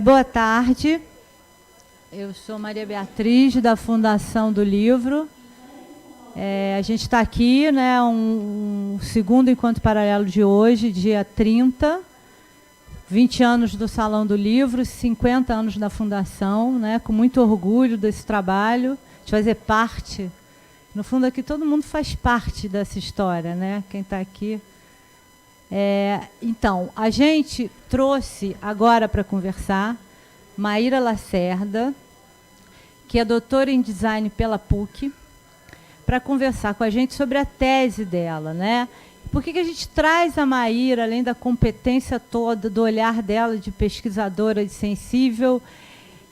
Boa tarde. Eu sou Maria Beatriz, da Fundação do Livro. A gente está aqui, né, um segundo encontro paralelo de hoje, dia 30, 20 anos do Salão do Livro, 50 anos da Fundação, né, com muito orgulho desse trabalho, de fazer parte. No fundo, aqui todo mundo faz parte dessa história, né? Quem está aqui. Então, a gente trouxe agora para conversar Maíra Lacerda, que é doutora em design pela PUC, para conversar com a gente sobre a tese dela, né? Por que a gente traz a Maíra, além da competência toda, do olhar dela de pesquisadora, de sensível,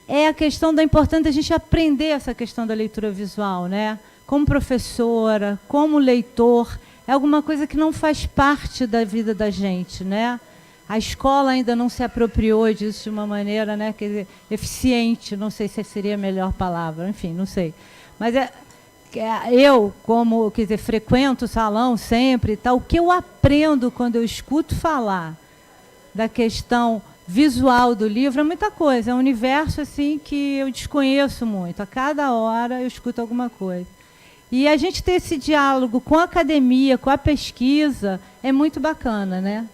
é a questão da importância da gente aprender essa questão da leitura visual, né? Como professora, como leitor, é alguma coisa que não faz parte da vida da gente, né? A escola ainda não se apropriou disso de uma maneira, né, quer dizer, eficiente, não sei se seria a melhor palavra, enfim, não sei. Mas eu, como, quer dizer, frequento o salão sempre, tal, o que eu aprendo quando eu escuto falar da questão visual do livro é muita coisa, é um universo assim que eu desconheço muito. A cada hora eu escuto alguma coisa. E a gente ter esse diálogo com a academia, com a pesquisa, é muito bacana, né?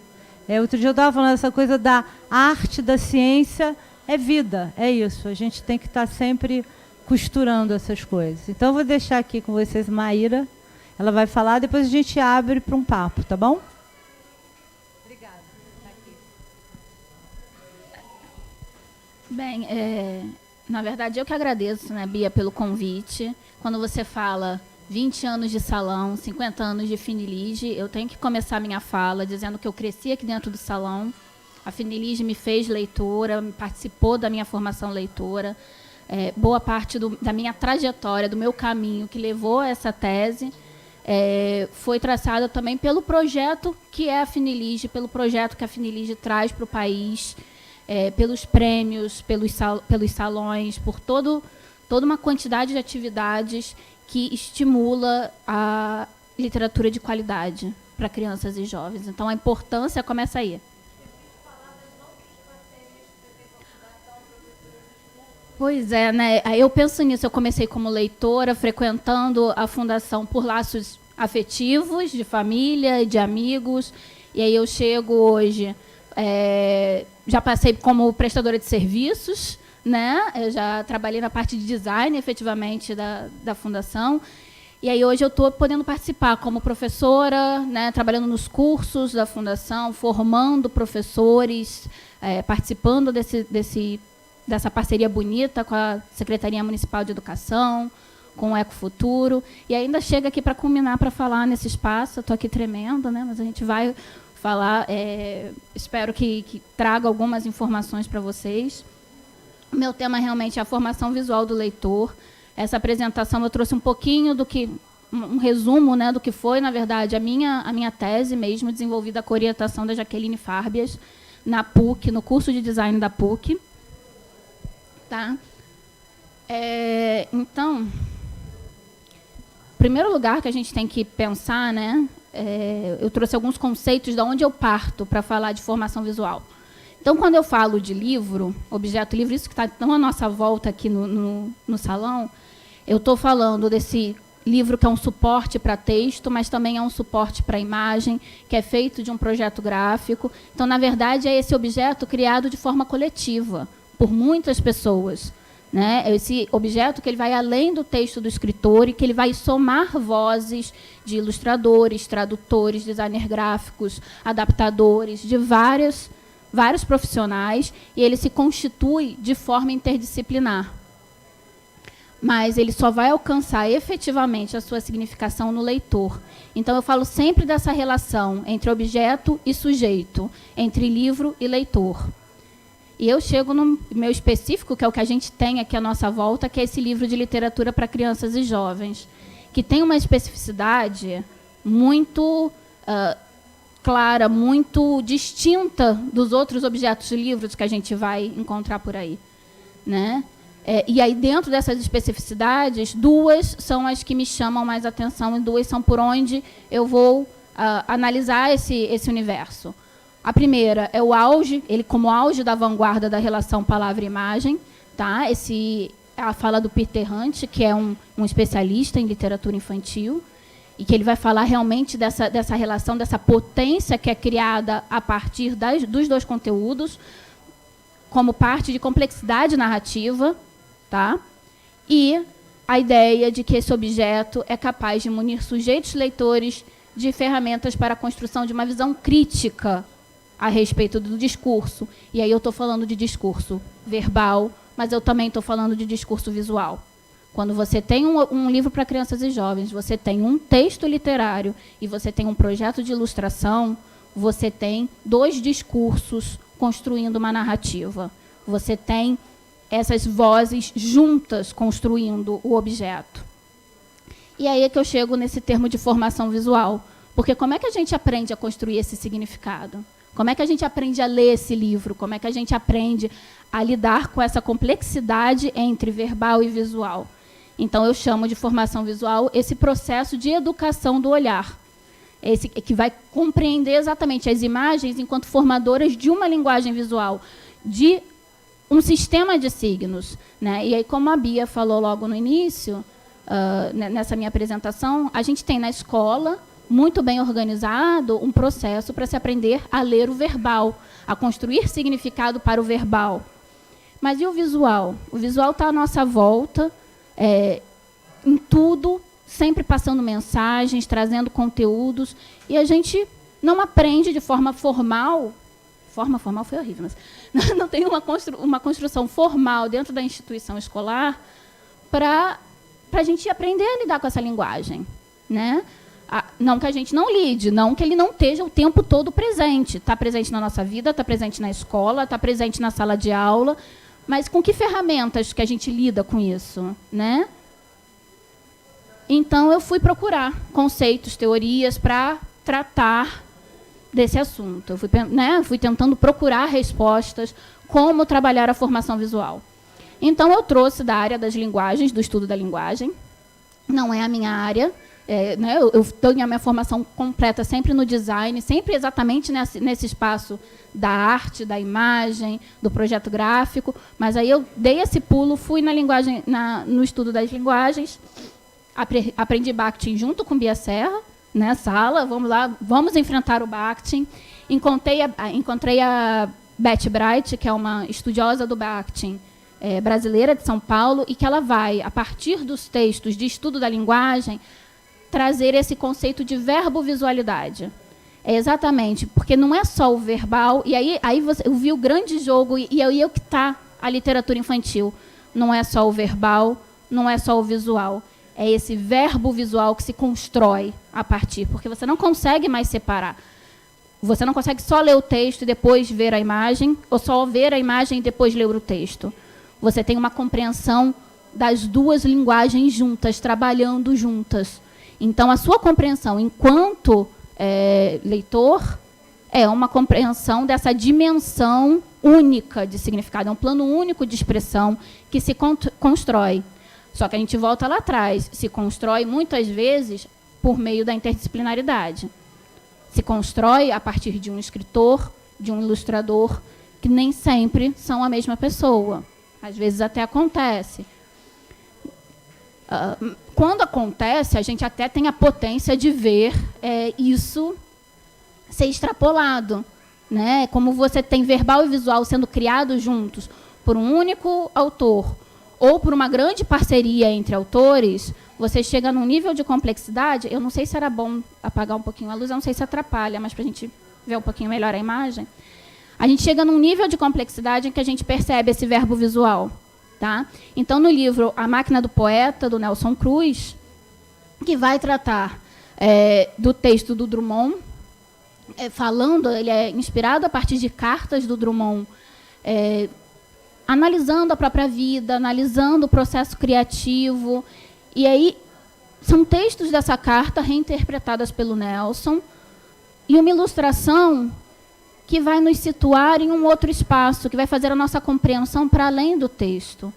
Outro dia eu estava falando essa coisa da arte, da ciência, é vida, é isso. A gente tem que estar sempre costurando essas coisas. Então, eu vou deixar aqui com vocês Maíra. Ela vai falar, depois a gente abre para um papo, tá bom? Obrigada. Tá aqui. Bem, na verdade, eu que agradeço, né, Bia, pelo convite. Quando você fala 20 anos de salão, 50 anos de Finilige, eu tenho que começar a minha fala dizendo que eu cresci aqui dentro do salão. A Finilige me fez leitora, participou da minha formação leitora. Boa parte da minha trajetória, do meu caminho que levou a essa tese, foi traçada também pelo projeto que é a Finilige, pelo projeto que a Finilige traz para o país, pelos prêmios, pelos salões, por toda uma quantidade de atividades que estimula a literatura de qualidade para crianças e jovens. Então, a importância começa aí. Pois é, né? Eu penso nisso. Eu comecei como leitora, frequentando a Fundação por laços afetivos, de família, de amigos. E aí eu chego hoje... já passei como prestadora de serviços, né? Eu já trabalhei na parte de design, efetivamente, da Fundação. E aí hoje eu estou podendo participar como professora, né? Trabalhando nos cursos da Fundação, formando professores, participando dessa parceria bonita com a Secretaria Municipal de Educação, com o Ecofuturo. E ainda chega aqui para culminar, para falar nesse espaço. Estou aqui tremendo, né? Mas a gente vai falar. Espero que traga algumas informações para vocês. O meu tema realmente é a formação visual do leitor. Essa apresentação eu trouxe um pouquinho um resumo, né, do que foi, na verdade, a minha tese mesmo, desenvolvida com a orientação da Jaqueline Fárbias, na PUC, no curso de design da PUC. Tá? Então, em primeiro lugar que a gente tem que pensar, né, eu trouxe alguns conceitos de onde eu parto para falar de formação visual. Então, quando eu falo de livro, objeto livro, isso que está tão à nossa volta aqui no salão, eu estou falando desse livro que é um suporte para texto, mas também é um suporte para imagem, que é feito de um projeto gráfico. Então, na verdade, é esse objeto criado de forma coletiva, por muitas pessoas, né? Esse objeto que ele vai além do texto do escritor e que ele vai somar vozes de ilustradores, tradutores, designers gráficos, adaptadores, de vários profissionais, e ele se constitui de forma interdisciplinar. Mas ele só vai alcançar efetivamente a sua significação no leitor. Então, eu falo sempre dessa relação entre objeto e sujeito, entre livro e leitor. E eu chego no meu específico, que é o que a gente tem aqui à nossa volta, que é esse livro de literatura para crianças e jovens, que tem uma especificidade muito clara, muito distinta dos outros objetos de livros que a gente vai encontrar por aí, né? E aí, dentro dessas especificidades, duas são as que me chamam mais atenção e duas são por onde eu vou analisar esse universo. A primeira é o auge, ele como auge da vanguarda da relação palavra-imagem. Tá? A fala do Peter Hunt, que é um especialista em literatura infantil, e que ele vai falar realmente dessa relação, dessa potência que é criada a partir dos dois conteúdos, como parte de complexidade narrativa, tá? E a ideia de que esse objeto é capaz de munir sujeitos leitores de ferramentas para a construção de uma visão crítica a respeito do discurso. E aí eu estou falando de discurso verbal, mas eu também estou falando de discurso visual. Quando você tem um livro para crianças e jovens, você tem um texto literário e você tem um projeto de ilustração, você tem dois discursos construindo uma narrativa. Você tem essas vozes juntas construindo o objeto. E aí é que eu chego nesse termo de formação visual. Porque como é que a gente aprende a construir esse significado? Como é que a gente aprende a ler esse livro? Como é que a gente aprende a lidar com essa complexidade entre verbal e visual? Então, eu chamo de formação visual esse processo de educação do olhar, esse que vai compreender exatamente as imagens enquanto formadoras de uma linguagem visual, de um sistema de signos. Né? E aí, como a Bia falou logo no início, nessa minha apresentação, a gente tem na escola, muito bem organizado, um processo para se aprender a ler o verbal, a construir significado para o verbal. Mas e o visual? O visual está à nossa volta, em tudo, sempre passando mensagens, trazendo conteúdos, e a gente não aprende de forma formal. Forma formal foi horrível, mas não tem uma construção formal dentro da instituição escolar para a gente aprender a lidar com essa linguagem. Né? Não que a gente não lide, não que ele não esteja o tempo todo presente. Está presente na nossa vida, está presente na escola, está presente na sala de aula, mas com que ferramentas que a gente lida com isso? Né? Então, eu fui procurar conceitos, teorias para tratar desse assunto. Eu fui tentando procurar respostas, como trabalhar a formação visual. Então, eu trouxe da área das linguagens, do estudo da linguagem. Não é a minha área. Eu tenho a minha formação completa sempre no design, sempre exatamente nesse espaço da arte, da imagem, do projeto gráfico, mas aí eu dei esse pulo, fui no estudo das linguagens, aprendi Bakhtin junto com Bia Serra, na sala, vamos lá, vamos enfrentar o Bakhtin. Encontrei a Beth Bright, que é uma estudiosa do Bakhtin, brasileira de São Paulo, e que ela vai, a partir dos textos de estudo da linguagem, trazer esse conceito de verbovisualidade. Exatamente, porque não é só o verbal, e aí eu vi o grande jogo, e aí é o que está a literatura infantil. Não é só o verbal, não é só o visual. É esse verbo visual que se constrói a partir, porque você não consegue mais separar. Você não consegue só ler o texto e depois ver a imagem, ou só ver a imagem e depois ler o texto. Você tem uma compreensão das duas linguagens juntas, trabalhando juntas. Então, a sua compreensão enquanto leitor é uma compreensão dessa dimensão única de significado, é um plano único de expressão que se constrói. Só que a gente volta lá atrás, se constrói muitas vezes por meio da interdisciplinaridade. Se constrói a partir de um escritor, de um ilustrador, que nem sempre são a mesma pessoa. Às vezes até acontece. Quando acontece, a gente até tem a potência de ver isso ser extrapolado. Né? Como você tem verbal e visual sendo criados juntos por um único autor, ou por uma grande parceria entre autores, você chega num nível de complexidade, eu não sei se era bom apagar um pouquinho a luz, eu não sei se atrapalha, mas para a gente ver um pouquinho melhor a imagem, a gente chega num nível de complexidade em que a gente percebe esse verbo visual. Tá? Então, no livro A Máquina do Poeta, do Nelson Cruz, que vai tratar do texto do Drummond, ele é inspirado a partir de cartas do Drummond, analisando a própria vida, analisando o processo criativo. E aí, são textos dessa carta reinterpretadas pelo Nelson, e uma ilustração que vai nos situar em um outro espaço, que vai fazer a nossa compreensão para além do texto.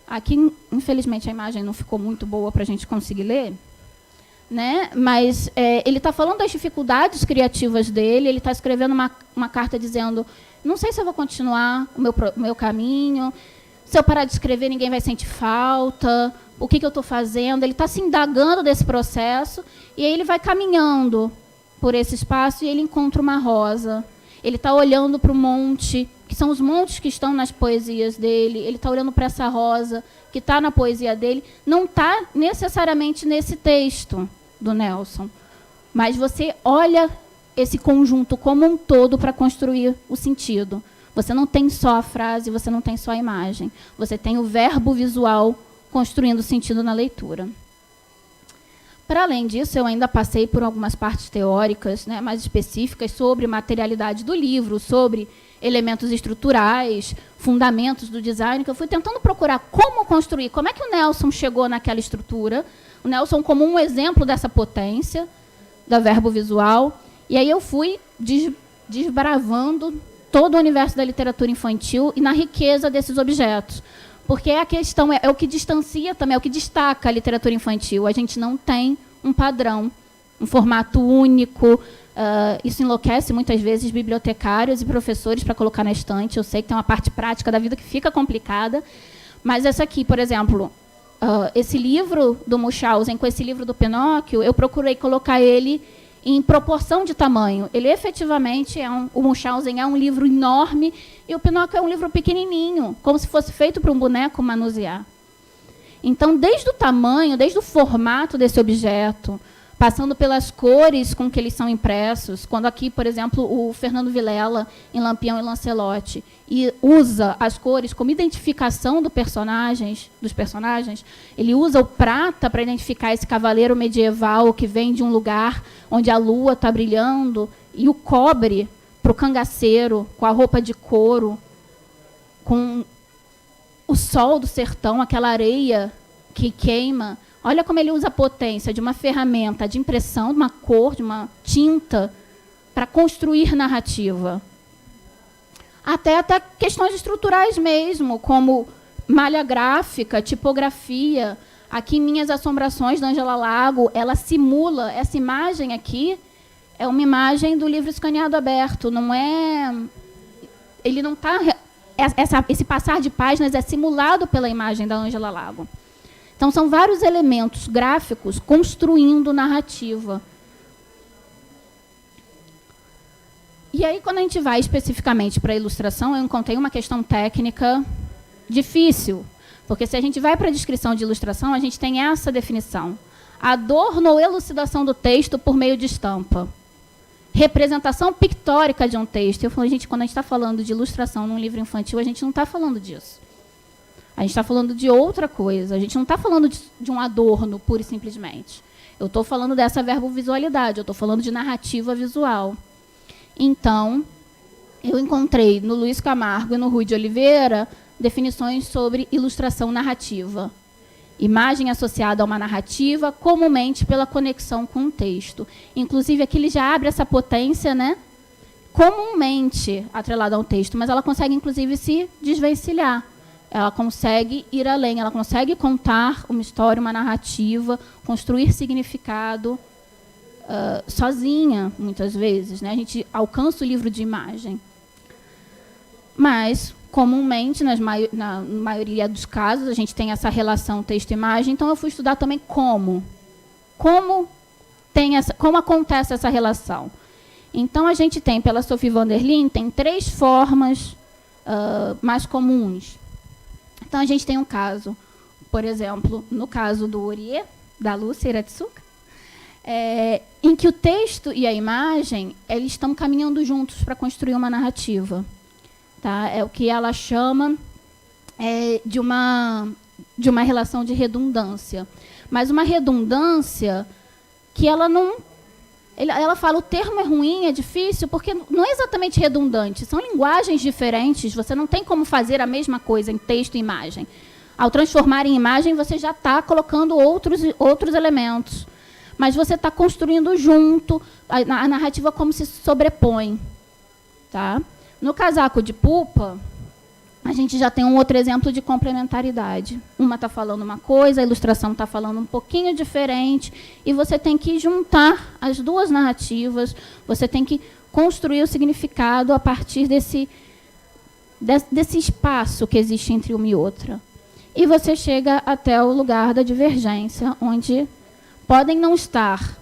Aqui, infelizmente, a imagem não ficou muito boa para a gente conseguir ler. né? Mas ele está falando das dificuldades criativas dele, ele está escrevendo uma carta dizendo, não sei se eu vou continuar o meu caminho, se eu parar de escrever, ninguém vai sentir falta, o que eu estou fazendo. Ele está se indagando desse processo, e aí ele vai caminhando por esse espaço e ele encontra uma rosa. Ele está olhando para o monte, que são os montes que estão nas poesias dele, ele está olhando para essa rosa, que está na poesia dele, não está necessariamente nesse texto do Nelson, mas você olha esse conjunto como um todo para construir o sentido. Você não tem só a frase, você não tem só a imagem, você tem o verbo visual construindo sentido na leitura. Para além disso, eu ainda passei por algumas partes teóricas, né, mais específicas sobre materialidade do livro, sobre elementos estruturais, fundamentos do design, que eu fui tentando procurar como construir, como é que o Nelson chegou naquela estrutura, o Nelson como um exemplo dessa potência, da verbo visual, e aí eu fui desbravando todo o universo da literatura infantil e na riqueza desses objetos. Porque a questão é o que distancia também, é o que destaca a literatura infantil. A gente não tem um padrão, um formato único. Isso enlouquece muitas vezes bibliotecários e professores para colocar na estante. Eu sei que tem uma parte prática da vida que fica complicada, mas essa aqui, por exemplo, esse livro do Munchausen com esse livro do Pinóquio, eu procurei colocar ele em proporção de tamanho. Ele efetivamente o Munchausen é um livro enorme e o Pinóquio é um livro pequenininho, como se fosse feito para um boneco manusear. Então, desde o tamanho, desde o formato desse objeto, passando pelas cores com que eles são impressos, quando aqui, por exemplo, o Fernando Vilela, em Lampião e Lancelotti, usa as cores como identificação dos personagens, ele usa o prata para identificar esse cavaleiro medieval que vem de um lugar onde a lua está brilhando, e o cobre para o cangaceiro, com a roupa de couro, com o sol do sertão, aquela areia que queima. Olha como ele usa a potência de uma ferramenta de impressão, de uma cor, de uma tinta, para construir narrativa. Até questões estruturais mesmo, como malha gráfica, tipografia. Aqui, em Minhas Assombrações, da Ângela Lago, ela simula, essa imagem aqui é uma imagem do livro escaneado aberto. Não é... Ele não está... Esse passar de páginas é simulado pela imagem da Ângela Lago. Então, são vários elementos gráficos construindo narrativa. E aí, quando a gente vai especificamente para a ilustração, eu encontrei uma questão técnica difícil, porque se a gente vai para a descrição de ilustração, a gente tem essa definição. Adorno ou elucidação do texto por meio de estampa. Representação pictórica de um texto. Eu falei, gente, quando a gente está falando de ilustração num livro infantil, a gente não está falando disso. A gente está falando de outra coisa. A gente não está falando de um adorno, pura e simplesmente. Eu estou falando dessa verbovisualidade, eu estou falando de narrativa visual. Então, eu encontrei no Luiz Camargo e no Rui de Oliveira definições sobre ilustração narrativa. Imagem associada a uma narrativa, comumente pela conexão com o texto. Inclusive, aqui ele já abre essa potência, né, comumente atrelada ao texto, mas ela consegue, inclusive, se desvencilhar. Ela consegue ir além, ela consegue contar uma história, uma narrativa, construir significado sozinha, muitas vezes, né? A gente alcança o livro de imagem. Mas, comumente, na maioria dos casos, a gente tem essa relação texto-imagem, então eu fui estudar também como acontece essa relação. Então, a gente tem, pela Sophie van der Leen, tem 3 formas mais comuns. Então, a gente tem um caso, por exemplo, no caso do Orie, da Lúcia Iratsuka, em que o texto e a imagem eles estão caminhando juntos para construir uma narrativa. Tá? É o que ela chama de uma relação de redundância. Mas uma redundância que ela não... Ela fala, o termo é ruim, é difícil, porque não é exatamente redundante. São linguagens diferentes, você não tem como fazer a mesma coisa em texto e imagem. Ao transformar em imagem, você já está colocando outros elementos. Mas você está construindo junto, a narrativa como se sobrepõe. Tá? No Casaco de Pupa, a gente já tem um outro exemplo de complementaridade. Uma está falando uma coisa, a ilustração está falando um pouquinho diferente, e você tem que juntar as duas narrativas, você tem que construir o significado a partir desse espaço que existe entre uma e outra. E você chega até o lugar da divergência, onde podem não estar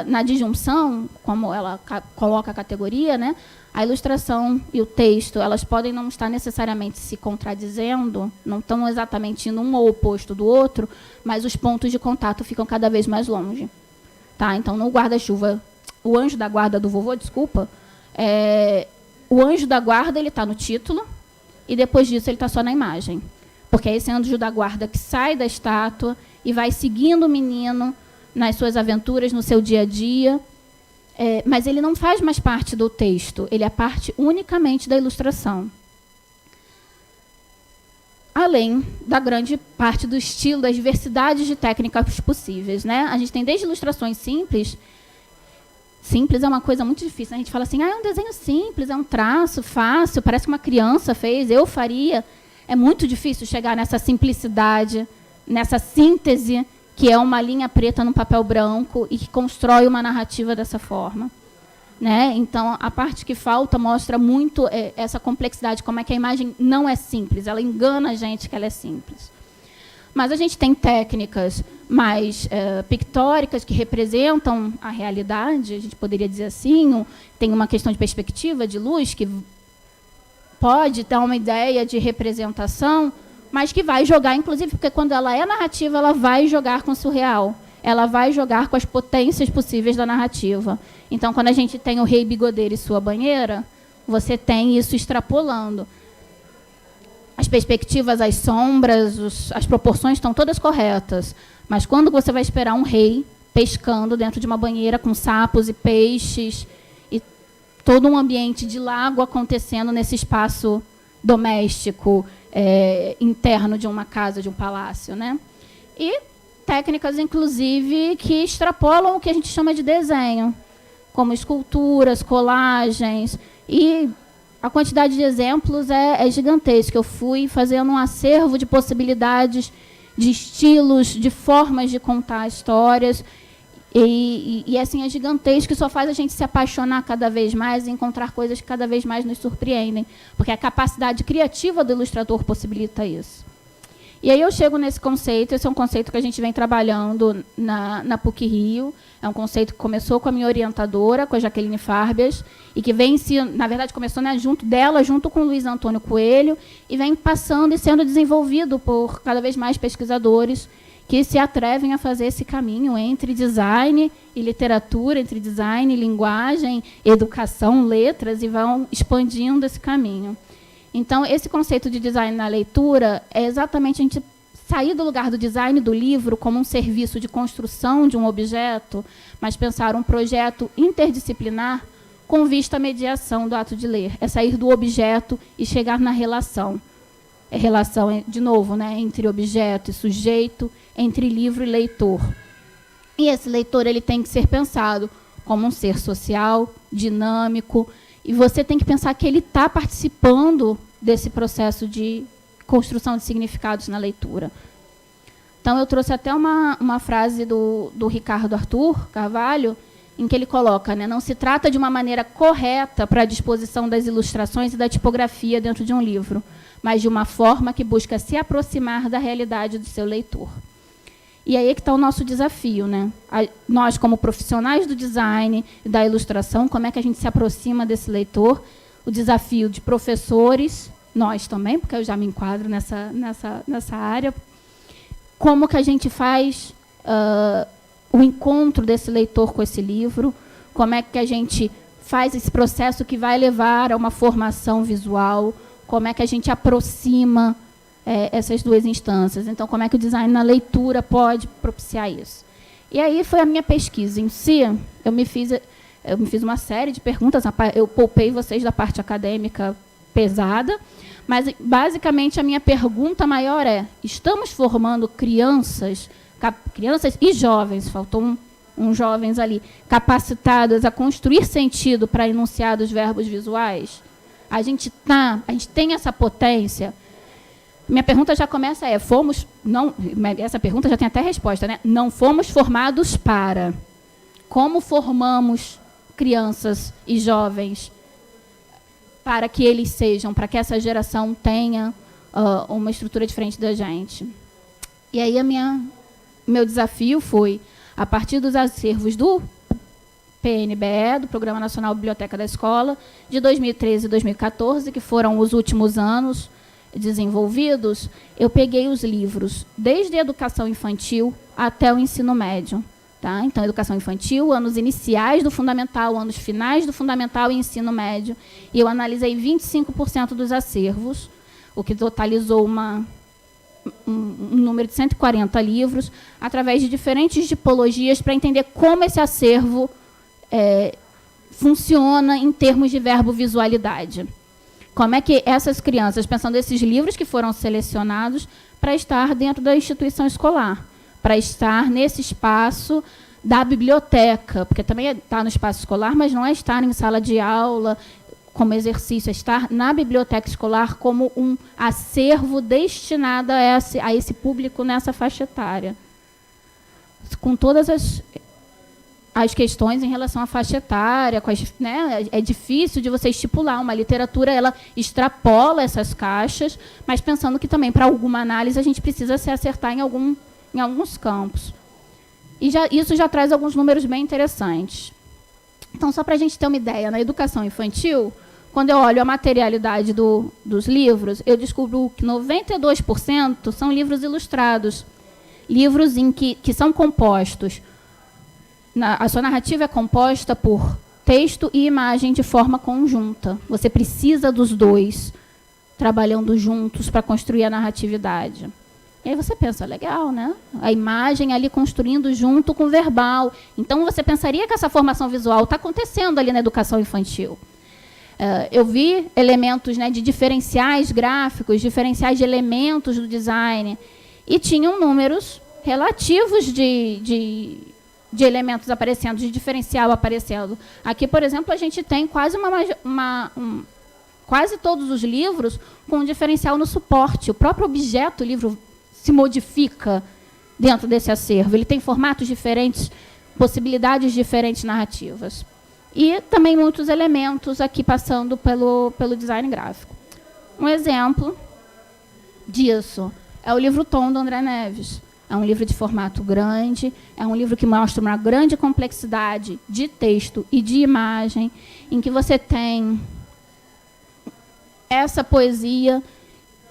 na disjunção, como ela coloca a categoria, né? A ilustração e o texto, elas podem não estar necessariamente se contradizendo, não estão exatamente indo um ao oposto do outro, mas os pontos de contato ficam cada vez mais longe. Tá? Então, no guarda-chuva, o anjo da guarda do vovô, desculpa, o anjo da guarda ele está no título, e depois disso ele está só na imagem. Porque é esse anjo da guarda que sai da estátua e vai seguindo o menino nas suas aventuras, no seu dia a dia, mas ele não faz mais parte do texto, ele é parte unicamente da ilustração. Além da grande parte do estilo, das diversidades de técnicas possíveis, né? A gente tem desde ilustrações simples. Simples é uma coisa muito difícil. A gente fala assim, é um desenho simples, é um traço fácil, parece que uma criança fez, eu faria. É muito difícil chegar nessa simplicidade, nessa síntese, que é uma linha preta no papel branco e que constrói uma narrativa dessa forma. Né? Então, a parte que falta mostra muito essa complexidade, como é que a imagem não é simples, ela engana a gente que ela é simples. Mas a gente tem técnicas mais pictóricas que representam a realidade, a gente poderia dizer assim, tem uma questão de perspectiva, de luz, que pode dar uma ideia de representação, mas que vai jogar, inclusive, porque quando ela é narrativa, ela vai jogar com o surreal. Ela vai jogar com as potências possíveis da narrativa. Então, quando a gente tem o Rei Bigodeiro e sua banheira, você tem isso extrapolando. As perspectivas, as sombras, as proporções estão todas corretas. Mas quando você vai esperar um rei pescando dentro de uma banheira com sapos e peixes, e todo um ambiente de lago acontecendo nesse espaço doméstico, interno de uma casa, de um palácio, né? E técnicas, inclusive, que extrapolam o que a gente chama de desenho, como esculturas, colagens, e a quantidade de exemplos é gigantesca. Eu fui fazendo um acervo de possibilidades, de estilos, de formas de contar histórias, e assim, é gigantesco, e só faz a gente se apaixonar cada vez mais e encontrar coisas que cada vez mais nos surpreendem, porque a capacidade criativa do ilustrador possibilita isso. E aí eu chego nesse conceito, esse é um conceito que a gente vem trabalhando na PUC-Rio, é um conceito que começou com a minha orientadora, com a Jaqueline Farbias, e que vem, na verdade, começou, né, junto dela, junto com o Luiz Antônio Coelho, e vem passando e sendo desenvolvido por cada vez mais pesquisadores que se atrevem a fazer esse caminho entre design e literatura, entre design e linguagem, educação, letras, e vão expandindo esse caminho. Então, esse conceito de design na leitura é exatamente a gente sair do lugar do design do livro como um serviço de construção de um objeto, mas pensar um projeto interdisciplinar com vista à mediação do ato de ler. É sair do objeto e chegar na relação. É relação, de novo, né, entre objeto e sujeito, entre livro e leitor. E esse leitor ele tem que ser pensado como um ser social, dinâmico, e você tem que pensar que ele está participando desse processo de construção de significados na leitura. Então, eu trouxe até uma frase do Ricardo Arthur Carvalho, em que ele coloca, né, não se trata de uma maneira correta para a disposição das ilustrações e da tipografia dentro de um livro, mas de uma forma que busca se aproximar da realidade do seu leitor. E aí é que está o nosso desafio, né? Nós, como profissionais do design e da ilustração, como é que a gente se aproxima desse leitor? O desafio de professores, nós também, porque eu já me enquadro nessa área. Como que a gente faz o encontro desse leitor com esse livro? Como é que a gente faz esse processo que vai levar a uma formação visual? Como é que a gente aproxima essas duas instâncias? Então, como é que o design na leitura pode propiciar isso? E aí foi a minha pesquisa em si. Eu me fiz uma série de perguntas, eu poupei vocês da parte acadêmica pesada, mas, basicamente, a minha pergunta maior é: estamos formando crianças e jovens, faltou um jovens ali, capacitadas a construir sentido para enunciar dos verbos visuais? A gente tem essa potência. Minha pergunta já começa essa pergunta já tem até resposta, né? Não fomos formados para. Como formamos crianças e jovens para que eles sejam, para que essa geração tenha uma estrutura diferente da gente? E aí meu desafio foi, a partir dos acervos do PNBE, do Programa Nacional Biblioteca da Escola, de 2013 e 2014, que foram os últimos anos desenvolvidos, eu peguei os livros desde a educação infantil até o ensino médio. Tá? Então, educação infantil, anos iniciais do fundamental, anos finais do fundamental e ensino médio. E eu analisei 25% dos acervos, o que totalizou um número de 140 livros, através de diferentes tipologias, para entender como esse acervo funciona em termos de verbo-visualidade. Como é que essas crianças, pensando nesses livros que foram selecionados para estar dentro da instituição escolar, para estar nesse espaço da biblioteca, porque também está no espaço escolar, mas não é estar em sala de aula como exercício, é estar na biblioteca escolar como um acervo destinado a esse público nessa faixa etária. Com todas as questões em relação à faixa etária, né, é difícil de você estipular. Uma literatura, ela extrapola essas caixas, mas pensando que também, para alguma análise, a gente precisa se acertar em alguns campos. E isso já traz alguns números bem interessantes. Então, só para a gente ter uma ideia, na educação infantil, quando eu olho a materialidade dos livros, eu descubro que 92% são livros ilustrados, livros que são compostos. A sua narrativa é composta por texto e imagem de forma conjunta. Você precisa dos dois trabalhando juntos para construir a narratividade. E aí você pensa, legal, né? A imagem ali construindo junto com o verbal. Então, você pensaria que essa formação visual está acontecendo ali na educação infantil. Eu vi elementos, né, de diferenciais gráficos, diferenciais de elementos do design, e tinham números relativos de elementos aparecendo, de diferencial aparecendo. Aqui, por exemplo, a gente tem quase quase todos os livros com um diferencial no suporte. O próprio objeto, o livro, se modifica dentro desse acervo. Ele tem formatos diferentes, possibilidades diferentes narrativas. E também muitos elementos aqui passando pelo design gráfico. Um exemplo disso é o livro Tom, do André Neves. É um livro de formato grande, é um livro que mostra uma grande complexidade de texto e de imagem, em que você tem essa poesia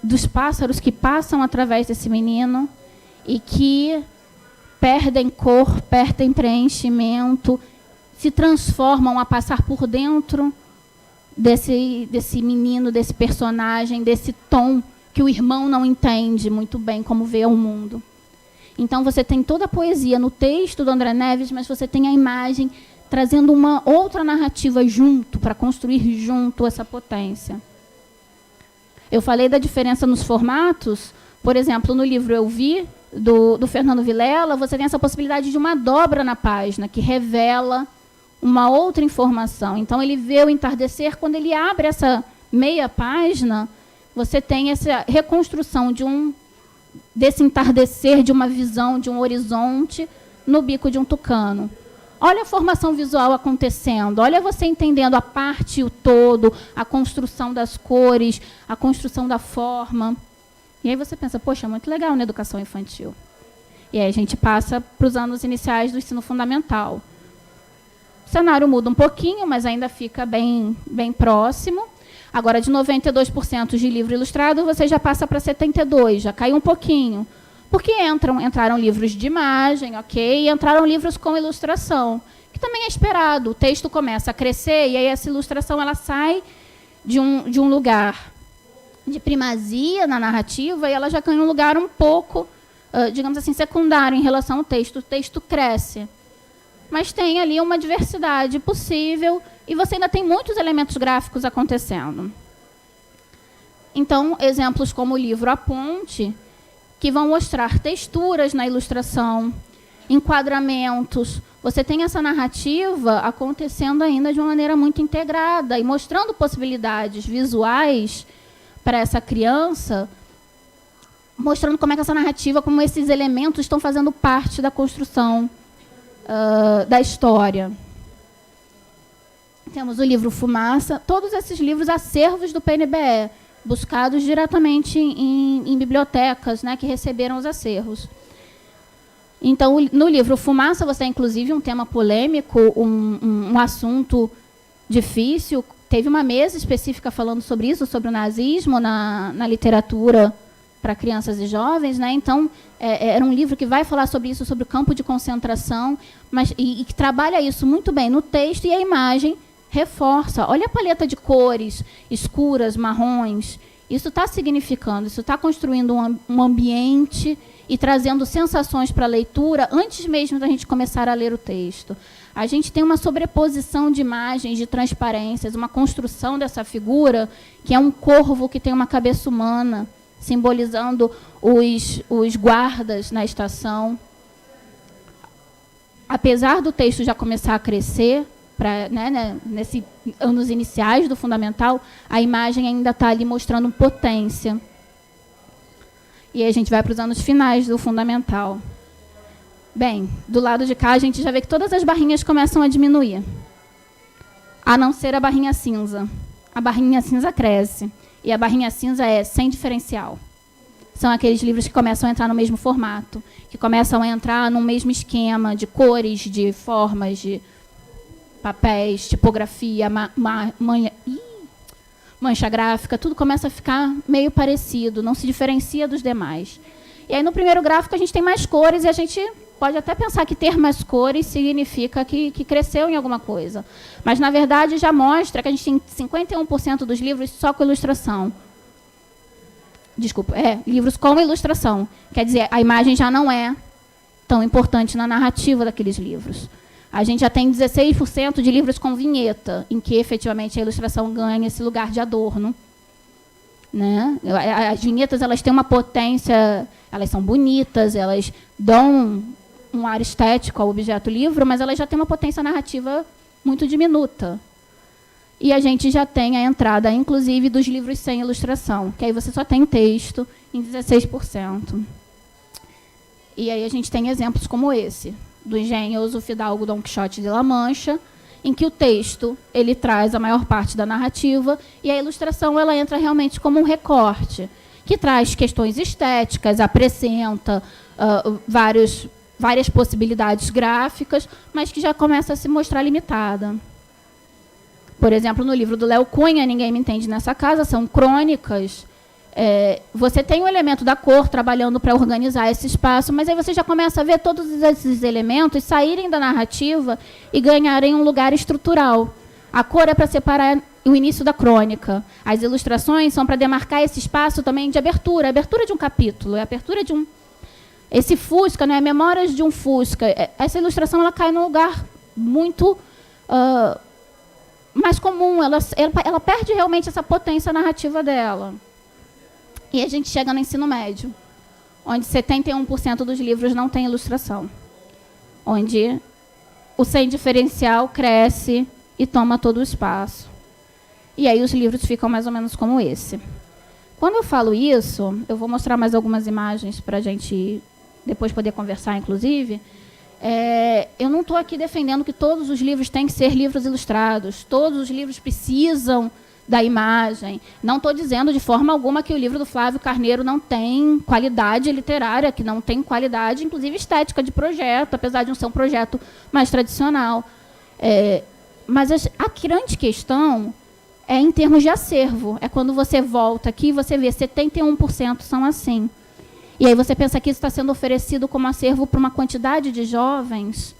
dos pássaros que passam através desse menino e que perdem cor, perdem preenchimento, se transformam a passar por dentro desse menino, desse personagem, desse Tom que o irmão não entende muito bem como vê o mundo. Então, você tem toda a poesia no texto do André Neves, mas você tem a imagem trazendo uma outra narrativa junto, para construir junto essa potência. Eu falei da diferença nos formatos. Por exemplo, no livro Eu Vi, do Fernando Vilela, você tem essa possibilidade de uma dobra na página, que revela uma outra informação. Então, ele vê o entardecer. Quando ele abre essa meia página, você tem essa reconstrução desse entardecer, de uma visão, de um horizonte, no bico de um tucano. Olha a formação visual acontecendo, olha você entendendo a parte e o todo, a construção das cores, a construção da forma. E aí você pensa, poxa, muito legal na educação infantil. E aí a gente passa para os anos iniciais do ensino fundamental. O cenário muda um pouquinho, mas ainda fica bem próximo. Agora, de 92% de livro ilustrado, você já passa para 72%, já caiu um pouquinho. Porque entraram livros de imagem, ok, e entraram livros com ilustração, que também é esperado. O texto começa a crescer, e aí essa ilustração ela sai de um lugar de primazia na narrativa, e ela já ganha um lugar um pouco, digamos assim, secundário em relação ao texto. O texto cresce. Mas tem ali uma diversidade possível, e você ainda tem muitos elementos gráficos acontecendo. Então, exemplos como o livro A Ponte, que vão mostrar texturas na ilustração, enquadramentos. Você tem essa narrativa acontecendo ainda de uma maneira muito integrada e mostrando possibilidades visuais para essa criança, mostrando como é que essa narrativa, como esses elementos estão fazendo parte da construção da história. Temos o livro Fumaça, todos esses livros acervos do PNBE, buscados diretamente em bibliotecas, né, que receberam os acervos. Então, no livro Fumaça, você tem, inclusive, um tema polêmico, um assunto difícil. Teve uma mesa específica falando sobre isso, sobre o nazismo na literatura para crianças e jovens, né? Então, era um livro que vai falar sobre isso, sobre o campo de concentração, e que trabalha isso muito bem no texto, e a imagem reforça. Olha a paleta de cores escuras, marrons. Isso está significando, isso está construindo um ambiente e trazendo sensações para a leitura antes mesmo da gente começar a ler o texto. A gente tem uma sobreposição de imagens, de transparências, uma construção dessa figura, que é um corvo que tem uma cabeça humana, simbolizando os guardas na estação. Apesar do texto já começar a crescer, nesses anos iniciais do fundamental, a imagem ainda está ali mostrando potência. E aí a gente vai para os anos finais do fundamental. Bem, do lado de cá a gente já vê que todas as barrinhas começam a diminuir, a não ser a barrinha cinza. A barrinha cinza cresce, e a barrinha cinza é sem diferencial. São aqueles livros que começam a entrar no mesmo formato, que começam a entrar no mesmo esquema de cores, de formas, de papéis, tipografia, mancha gráfica, tudo começa a ficar meio parecido, não se diferencia dos demais. E aí, no primeiro gráfico, a gente tem mais cores, e a gente pode até pensar que ter mais cores significa que cresceu em alguma coisa. Mas, na verdade, já mostra que a gente tem 51% dos livros só com ilustração. Desculpa, livros com ilustração. Quer dizer, a imagem já não é tão importante na narrativa daqueles livros. A gente já tem 16% de livros com vinheta, em que, efetivamente, a ilustração ganha esse lugar de adorno. Né? As vinhetas, elas têm uma potência, elas são bonitas, elas dão um ar estético ao objeto livro, mas elas já têm uma potência narrativa muito diminuta. E a gente já tem a entrada, inclusive, dos livros sem ilustração, que aí você só tem texto em 16%. E aí a gente tem exemplos como esse, do engenhoso fidalgo Dom Quixote de La Mancha, em que o texto ele traz a maior parte da narrativa e a ilustração ela entra realmente como um recorte, que traz questões estéticas, apresenta várias possibilidades gráficas, mas que já começa a se mostrar limitada. Por exemplo, no livro do Léo Cunha, Ninguém Me Entende Nessa Casa, são crônicas. Você tem o elemento da cor trabalhando para organizar esse espaço, mas aí você já começa a ver todos esses elementos saírem da narrativa e ganharem um lugar estrutural. A cor é para separar o início da crônica. As ilustrações são para demarcar esse espaço também de abertura, a abertura de um capítulo, a abertura de um... Esse Fusca, né, Memórias de um Fusca, essa ilustração ela cai num lugar muito mais comum, ela perde realmente essa potência narrativa dela. E a gente chega no ensino médio, onde 71% dos livros não tem ilustração, onde o sem diferencial cresce e toma todo o espaço. E aí os livros ficam mais ou menos como esse. Quando eu falo isso, eu vou mostrar mais algumas imagens para a gente depois poder conversar, inclusive. Eu não estou aqui defendendo que todos os livros têm que ser livros ilustrados, todos os livros precisam da imagem. Não estou dizendo de forma alguma que o livro do Flávio Carneiro não tem qualidade literária, que não tem qualidade, inclusive estética de projeto, apesar de não ser um projeto mais tradicional. Mas a grande questão é em termos de acervo. É quando você volta aqui e você vê 71% são assim. E aí você pensa que isso está sendo oferecido como acervo para uma quantidade de jovens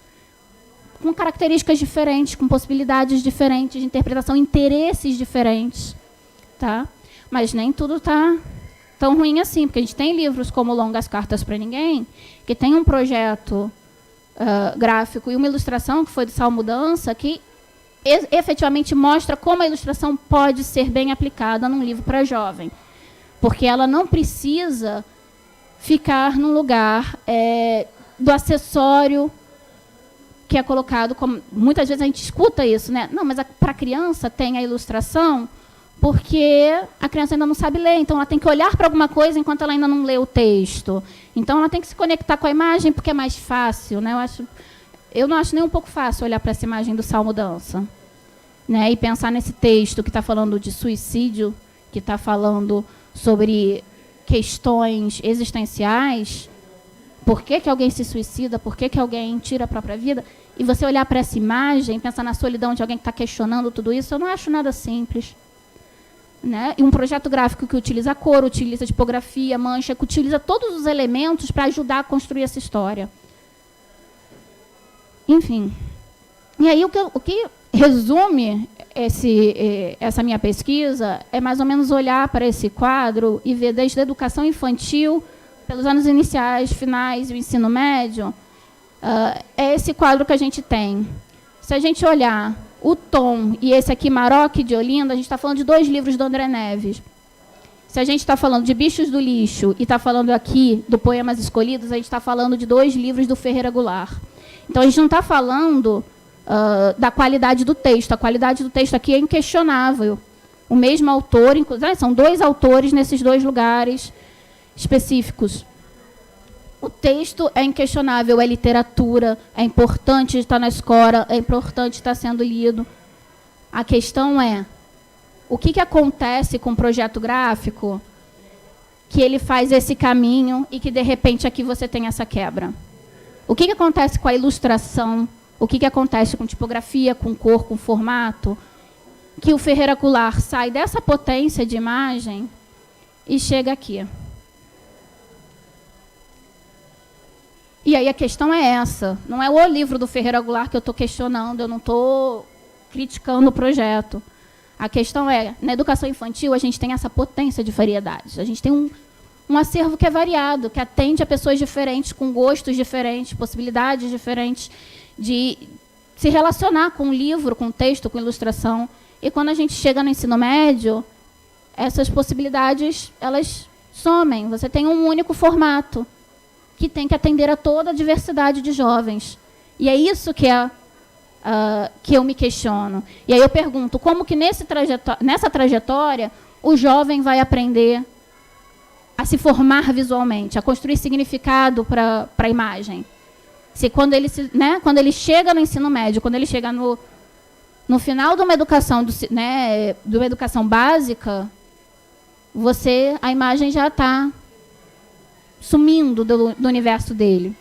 com características diferentes, com possibilidades diferentes de interpretação, interesses diferentes. Tá? Mas nem tudo está tão ruim assim, porque a gente tem livros como Longas Cartas para Ninguém, que tem um projeto gráfico e uma ilustração, que foi do Sal Mudança, que efetivamente mostra como a ilustração pode ser bem aplicada num livro para jovem. Porque ela não precisa ficar num lugar do acessório que é colocado, como muitas vezes a gente escuta isso, né? Não, mas para a criança tem a ilustração porque a criança ainda não sabe ler, então ela tem que olhar para alguma coisa enquanto ela ainda não lê o texto. Então ela tem que se conectar com a imagem porque é mais fácil, né? Eu não acho nem um pouco fácil olhar para essa imagem do Salmo Dança, né? E pensar nesse texto que está falando de suicídio, que está falando sobre questões existenciais. Por que alguém se suicida? Por que alguém tira a própria vida? E você olhar para essa imagem, pensar na solidão de alguém que está questionando tudo isso, eu não acho nada simples. Né? E um projeto gráfico que utiliza cor, utiliza tipografia, mancha, que utiliza todos os elementos para ajudar a construir essa história. Enfim. E aí o que resume essa minha pesquisa é mais ou menos olhar para esse quadro e ver desde a educação infantil, pelos anos iniciais, finais e o ensino médio, é esse quadro que a gente tem. Se a gente olhar o Tom e esse aqui, Maroc de Olinda, a gente está falando de 2 livros do André Neves. Se a gente está falando de Bichos do Lixo e está falando aqui do Poemas Escolhidos, a gente está falando de 2 livros do Ferreira Goulart. Então, a gente não está falando da qualidade do texto. A qualidade do texto aqui é inquestionável. O mesmo autor, inclusive, são 2 autores nesses 2 lugares específicos. O texto é inquestionável, é literatura, é importante estar na escola, é importante estar sendo lido. A questão é, o que acontece com o projeto gráfico que ele faz esse caminho e que, de repente, aqui você tem essa quebra? O que acontece com a ilustração? O que acontece com tipografia, com cor, com formato? Que o Ferreira Goulart sai dessa potência de imagem e chega aqui. E aí a questão é essa. Não é o livro do Ferreira Goulart que eu estou questionando, eu não estou criticando o projeto. A questão é, na educação infantil, a gente tem essa potência de variedades. A gente tem um acervo que é variado, que atende a pessoas diferentes, com gostos diferentes, possibilidades diferentes de se relacionar com o livro, com o texto, com a ilustração. E quando a gente chega no ensino médio, essas possibilidades, elas somem. Você tem um único formato que tem que atender a toda a diversidade de jovens. E é isso que eu me questiono. E aí eu pergunto, como que nessa trajetória o jovem vai aprender a se formar visualmente, a construir significado para a imagem? Se quando ele chega no ensino médio, quando ele chega no final de uma educação, de uma educação básica, a imagem já está sumindo do universo dele.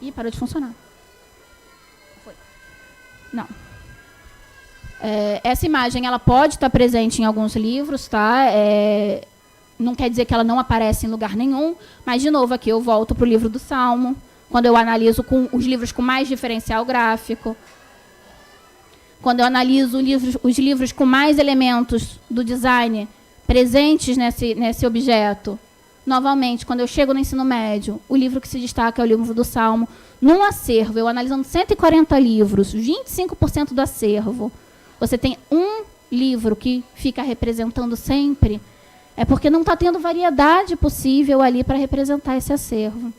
Ih, parou de funcionar. Foi. Não. Essa imagem ela pode estar presente em alguns livros, tá? Não quer dizer que ela não aparece em lugar nenhum, mas, de novo, aqui eu volto para o livro do Salmo, quando eu analiso os livros com mais diferencial gráfico, quando eu analiso os livros com mais elementos do design presentes nesse objeto. Novamente, quando eu chego no ensino médio, o livro que se destaca é o livro do Salmo. Num acervo, eu analisando 140 livros, 25% do acervo, você tem um livro que fica representando sempre, é porque não está tendo variedade possível ali para representar esse acervo.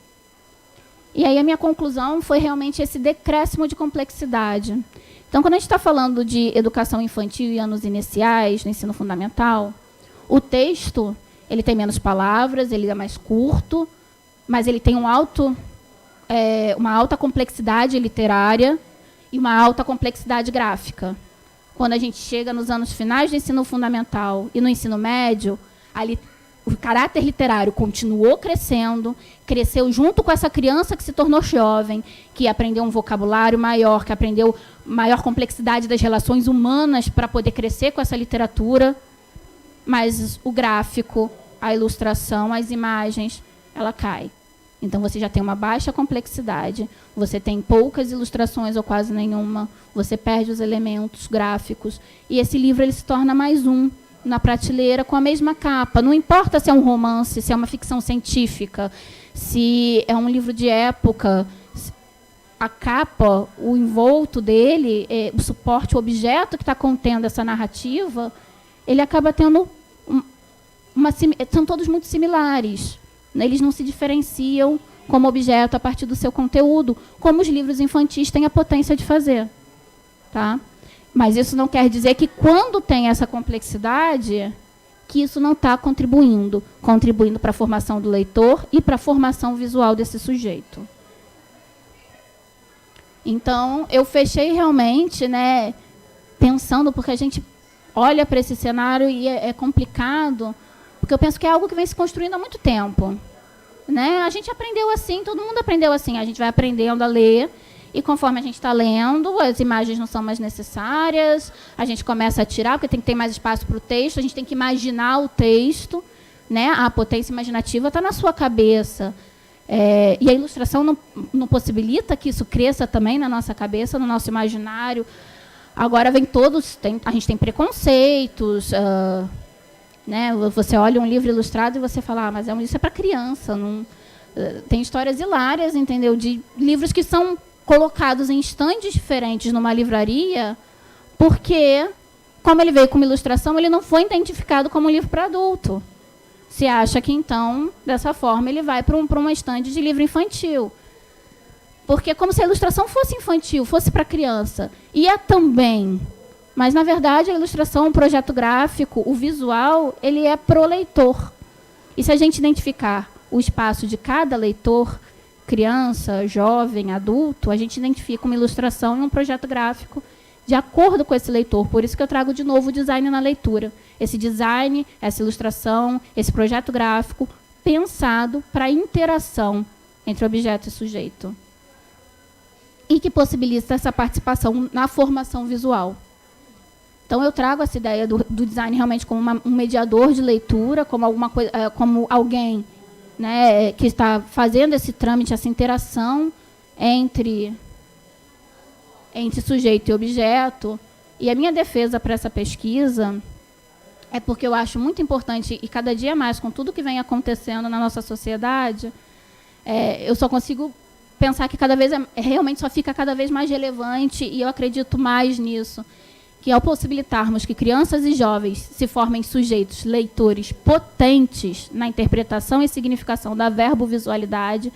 E aí a minha conclusão foi realmente esse decréscimo de complexidade. Então, quando a gente está falando de educação infantil e anos iniciais, no ensino fundamental, o texto ele tem menos palavras, ele é mais curto, mas ele tem uma alta complexidade literária e uma alta complexidade gráfica. Quando a gente chega nos anos finais do ensino fundamental e no ensino médio, o caráter literário continuou crescendo, cresceu junto com essa criança que se tornou jovem, que aprendeu um vocabulário maior, que aprendeu maior complexidade das relações humanas para poder crescer com essa literatura, mas o gráfico, a ilustração, as imagens, ela cai. Então, você já tem uma baixa complexidade, você tem poucas ilustrações ou quase nenhuma, você perde os elementos gráficos, e esse livro ele se torna mais um na prateleira com a mesma capa. Não importa se é um romance, se é uma ficção científica, se é um livro de época, a capa, o envolto dele, o suporte, o objeto que está contendo essa narrativa, ele acaba tendo são todos muito similares. Eles não se diferenciam como objeto a partir do seu conteúdo, como os livros infantis têm a potência de fazer. Tá? Mas isso não quer dizer que, quando tem essa complexidade, que isso não está contribuindo para a formação do leitor e para a formação visual desse sujeito. Então, eu fechei realmente, né, pensando, porque a gente olha para esse cenário e é complicado, porque eu penso que é algo que vem se construindo há muito tempo. Né? A gente aprendeu assim, todo mundo aprendeu assim. A gente vai aprendendo a ler, e conforme a gente está lendo, as imagens não são mais necessárias, a gente começa a tirar, porque tem que ter mais espaço para o texto, a gente tem que imaginar o texto, né? A potência imaginativa está na sua cabeça. E a ilustração não possibilita que isso cresça também na nossa cabeça, no nosso imaginário. Agora vem todos, a gente tem preconceitos, né? Você olha um livro ilustrado e você fala, mas isso é para criança. Não... Tem histórias hilárias, entendeu? De livros que são colocados em estandes diferentes numa livraria, porque, como ele veio com uma ilustração, ele não foi identificado como um livro para adulto. Se acha que, então, dessa forma, ele vai para uma estande de livro infantil. Porque é como se a ilustração fosse infantil, fosse para criança. E é também. Mas, na verdade, a ilustração, o projeto gráfico, o visual, ele é pro leitor. E se a gente identificar o espaço de cada leitor, criança, jovem, adulto, a gente identifica uma ilustração e um projeto gráfico de acordo com esse leitor. Por isso que eu trago de novo o design na leitura. Esse design, essa ilustração, esse projeto gráfico pensado para a interação entre objeto e sujeito. E que possibilita essa participação na formação visual. Então, eu trago essa ideia do design realmente como um mediador de leitura, como como alguém, né, que está fazendo esse trâmite, essa interação entre sujeito e objeto. E a minha defesa para essa pesquisa é porque eu acho muito importante, e cada dia mais, com tudo que vem acontecendo na nossa sociedade, eu só consigo pensar que cada vez realmente só fica cada vez mais relevante, e eu acredito mais nisso, que ao possibilitarmos que crianças e jovens se formem sujeitos leitores potentes na interpretação e significação da verbovisualidade,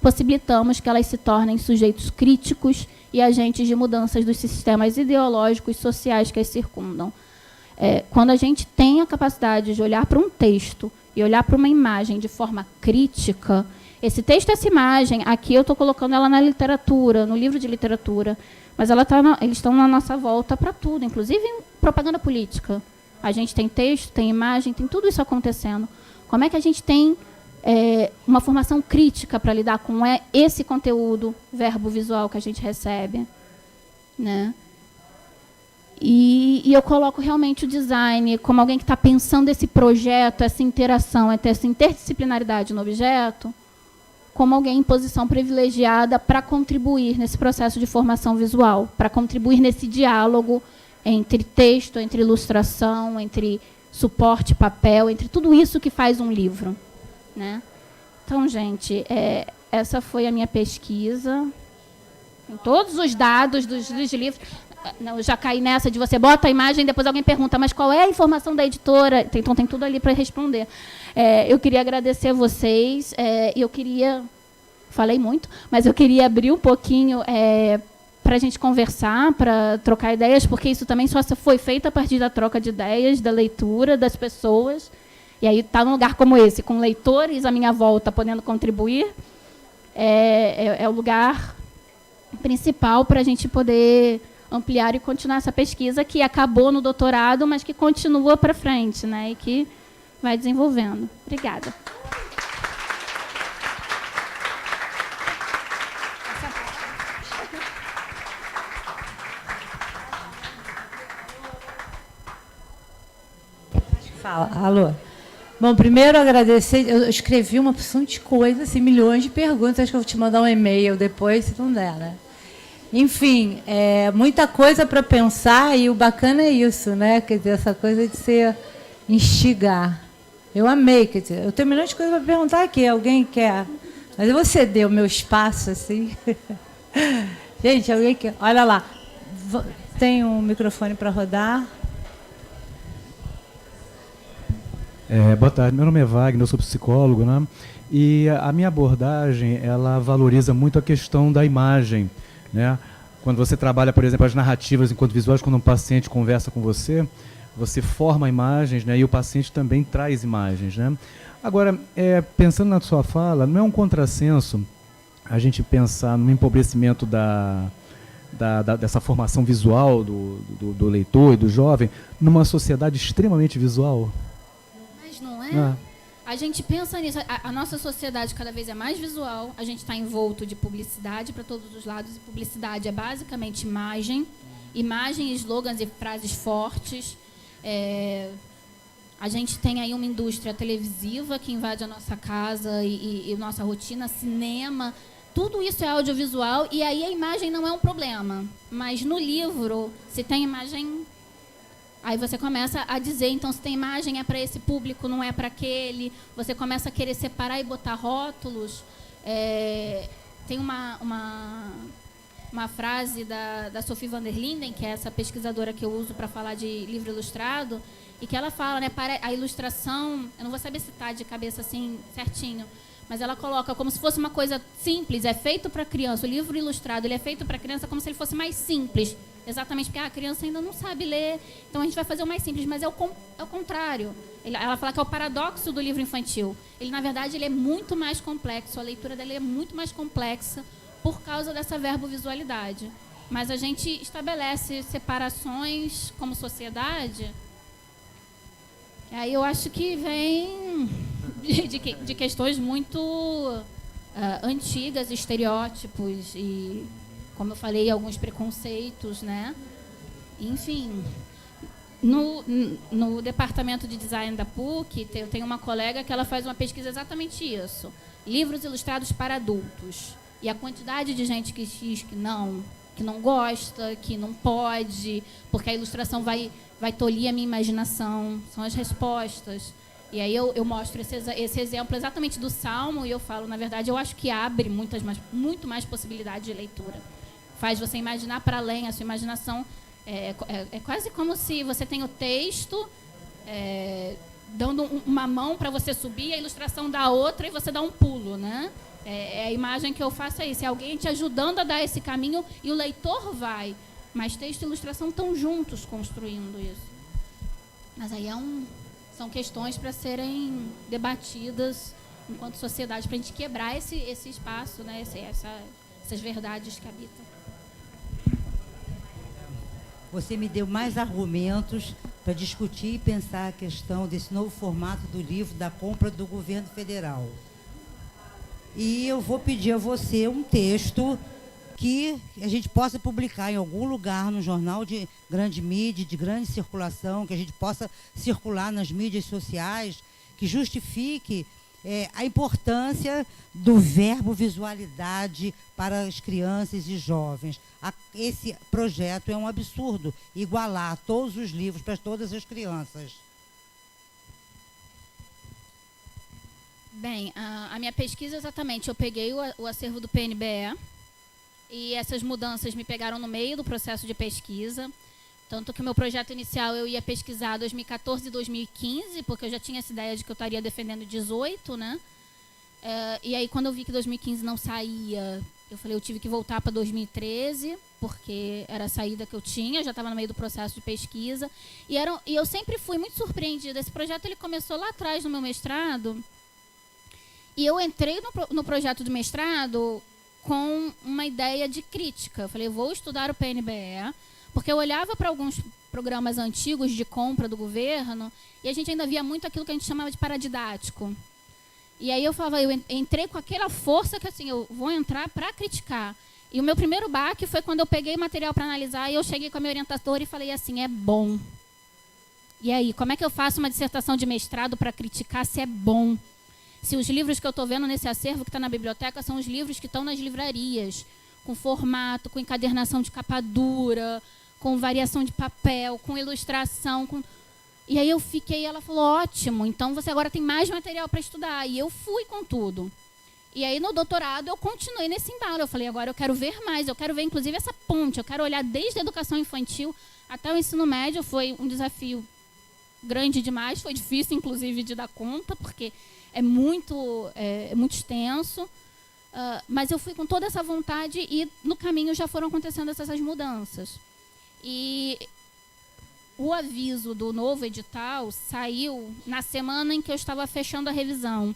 possibilitamos que elas se tornem sujeitos críticos e agentes de mudanças dos sistemas ideológicos e sociais que as circundam. Quando a gente tem a capacidade de olhar para um texto e olhar para uma imagem de forma crítica, esse texto, essa imagem, aqui eu estou colocando ela na literatura, no livro de literatura, mas eles estão na nossa volta para tudo, inclusive em propaganda política. A gente tem texto, tem imagem, tem tudo isso acontecendo. Como é que a gente tem uma formação crítica para lidar com esse conteúdo verbo-visual que a gente recebe? Né? E eu coloco realmente o design como alguém que está pensando esse projeto, essa interação, essa interdisciplinaridade no objeto, como alguém em posição privilegiada para contribuir nesse processo de formação visual, para contribuir nesse diálogo entre texto, entre ilustração, entre suporte, papel, entre tudo isso que faz um livro. Né? Então, gente, essa foi a minha pesquisa. Tem todos os dados dos livros. Eu já caí nessa de você bota a imagem e depois alguém pergunta, mas qual é a informação da editora? Então, tem tudo ali para responder. Eu queria agradecer a vocês. Eu queria... Falei muito, mas eu queria abrir um pouquinho para a gente conversar, para trocar ideias, porque isso também só foi feito a partir da troca de ideias, da leitura das pessoas. E aí, estar num lugar como esse, com leitores à minha volta, podendo contribuir, é o lugar principal para a gente poder ampliar e continuar essa pesquisa que acabou no doutorado, mas que continua para frente, né, e que vai desenvolvendo. Obrigada. Fala, alô. Bom, primeiro agradecer, eu escrevi uma porção de coisas, assim, milhões de perguntas, acho que eu vou te mandar um e-mail depois, se não der, né? Enfim, muita coisa para pensar, e o bacana é isso, né? Quer dizer, essa coisa de ser instigar. Eu amei, quer dizer, eu tenho milhões de coisas para perguntar aqui, alguém quer? Mas eu vou ceder o meu espaço, assim. Gente, alguém quer? Olha lá, tem um microfone para rodar. Boa tarde, meu nome é Wagner, eu sou psicólogo, né? E a minha abordagem, ela valoriza muito a questão da imagem, né? Quando você trabalha, por exemplo, as narrativas enquanto visuais, quando um paciente conversa com você, você forma imagens, né? E o paciente também traz imagens, né? Agora, pensando na sua fala, não é um contrassenso a gente pensar no empobrecimento dessa formação visual do leitor e do jovem numa sociedade extremamente visual? Mas não é? A gente pensa nisso. A nossa sociedade cada vez é mais visual. A gente está envolto de publicidade para todos os lados. E publicidade é basicamente imagem, slogans e frases fortes. A gente tem aí uma indústria televisiva que invade a nossa casa e nossa rotina, cinema. Tudo isso é audiovisual e aí a imagem não é um problema. Mas no livro, se tem imagem... Aí você começa a dizer, então, se tem imagem é para esse público, não é para aquele. Você começa a querer separar e botar rótulos. Tem uma frase da Sophie van der Linden, que é essa pesquisadora que eu uso para falar de livro ilustrado, e que ela fala, né, para a ilustração, eu não vou saber citar de cabeça assim certinho, mas ela coloca como se fosse uma coisa simples, é feito para criança. O livro ilustrado ele é feito para criança como se ele fosse mais simples. Exatamente porque a criança ainda não sabe ler, então a gente vai fazer o mais simples, mas é o contrário. Ela fala que é o paradoxo do livro infantil. Ele, na verdade, ele é muito mais complexo, a leitura dele é muito mais complexa por causa dessa verbovisualidade. Mas a gente estabelece separações como sociedade, e aí eu acho que vem de questões muito antigas, estereótipos e, como eu falei, alguns preconceitos, né? Enfim, no departamento de design da PUC, eu tenho uma colega que ela faz uma pesquisa exatamente isso. Livros ilustrados para adultos. E a quantidade de gente que diz que não gosta, que não pode, porque a ilustração vai tolir a minha imaginação, são as respostas. E aí eu mostro esse exemplo exatamente do Salmo e eu falo, na verdade, eu acho que abre muito mais possibilidades de leitura. Faz você imaginar para além, a sua imaginação é quase como se você tem o texto dando uma mão para você subir, a ilustração dá outra e você dá um pulo, né? A imagem que eu faço é isso, é alguém te ajudando a dar esse caminho e o leitor vai. Mas texto e ilustração estão juntos construindo isso. Mas aí são questões para serem debatidas enquanto sociedade, para a gente quebrar esse espaço, né? Essas verdades que habitam. Você me deu mais argumentos para discutir e pensar a questão desse novo formato do livro da compra do governo federal. E eu vou pedir a você um texto que a gente possa publicar em algum lugar, no jornal de grande mídia, de grande circulação, que a gente possa circular nas mídias sociais, que justifique a importância do verbo visualidade para as crianças e jovens. Esse projeto é um absurdo, igualar todos os livros para todas as crianças. Bem, a minha pesquisa, exatamente, eu peguei o acervo do PNBE e essas mudanças me pegaram no meio do processo de pesquisa, tanto que o meu projeto inicial eu ia pesquisar 2014 e 2015, porque eu já tinha essa ideia de que eu estaria defendendo 18, né? E aí, quando eu vi que 2015 não saía, eu falei, eu tive que voltar para 2013, porque era a saída que eu tinha, já estava no meio do processo de pesquisa, e eu sempre fui muito surpreendida. Esse projeto ele começou lá atrás no meu mestrado. E eu entrei no projeto de mestrado com uma ideia de crítica. Eu falei, eu vou estudar o PNBE, porque eu olhava para alguns programas antigos de compra do governo e a gente ainda via muito aquilo que a gente chamava de paradidático. E aí eu falava, eu entrei com aquela força que assim, eu vou entrar para criticar. E o meu primeiro baque foi quando eu peguei material para analisar e eu cheguei com a minha orientadora e falei assim, é bom. E aí, como é que eu faço uma dissertação de mestrado para criticar se é bom? Se os livros que eu estou vendo nesse acervo que está na biblioteca são os livros que estão nas livrarias, com formato, com encadernação de capa dura, com variação de papel, com ilustração. E aí eu fiquei, ela falou, ótimo, então você agora tem mais material para estudar. E eu fui com tudo. E aí no doutorado eu continuei nesse embalo. Eu falei, agora eu quero ver mais, eu quero ver inclusive essa ponte, eu quero olhar desde a educação infantil até o ensino médio. Foi um desafio grande demais, foi difícil, inclusive, de dar conta, porque é muito extenso. Mas eu fui com toda essa vontade e, no caminho, já foram acontecendo essas mudanças. E o aviso do novo edital saiu na semana em que eu estava fechando a revisão.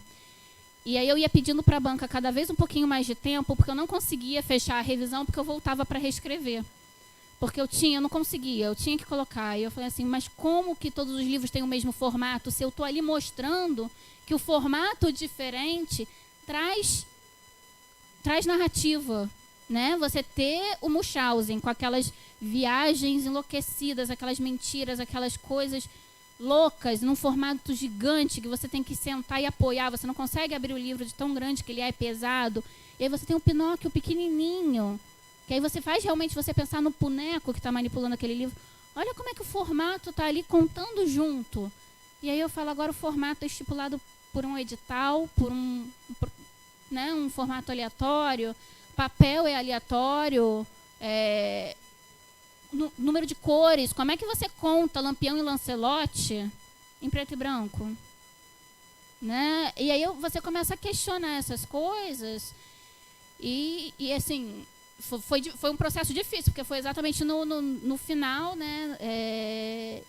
E aí eu ia pedindo para a banca cada vez um pouquinho mais de tempo, porque eu não conseguia fechar a revisão, porque eu voltava para reescrever. Porque eu não conseguia, eu tinha que colocar. E eu falei assim, mas como que todos os livros têm o mesmo formato? Se eu estou ali mostrando que o formato diferente traz narrativa, né? Você ter o Munchausen com aquelas viagens enlouquecidas, aquelas mentiras, aquelas coisas loucas, num formato gigante que você tem que sentar e apoiar, você não consegue abrir o livro de tão grande que ele é pesado. E aí você tem um Pinóquio pequenininho, que aí você faz realmente você pensar no boneco que está manipulando aquele livro. Olha como é que o formato está ali contando junto. E aí eu falo, agora o formato é estipulado por um edital, por um formato aleatório, papel é aleatório, número de cores, como é que você conta Lampião e Lancelote em preto e branco? Né? E aí você começa a questionar essas coisas e assim, foi um processo difícil, porque foi exatamente no final, né?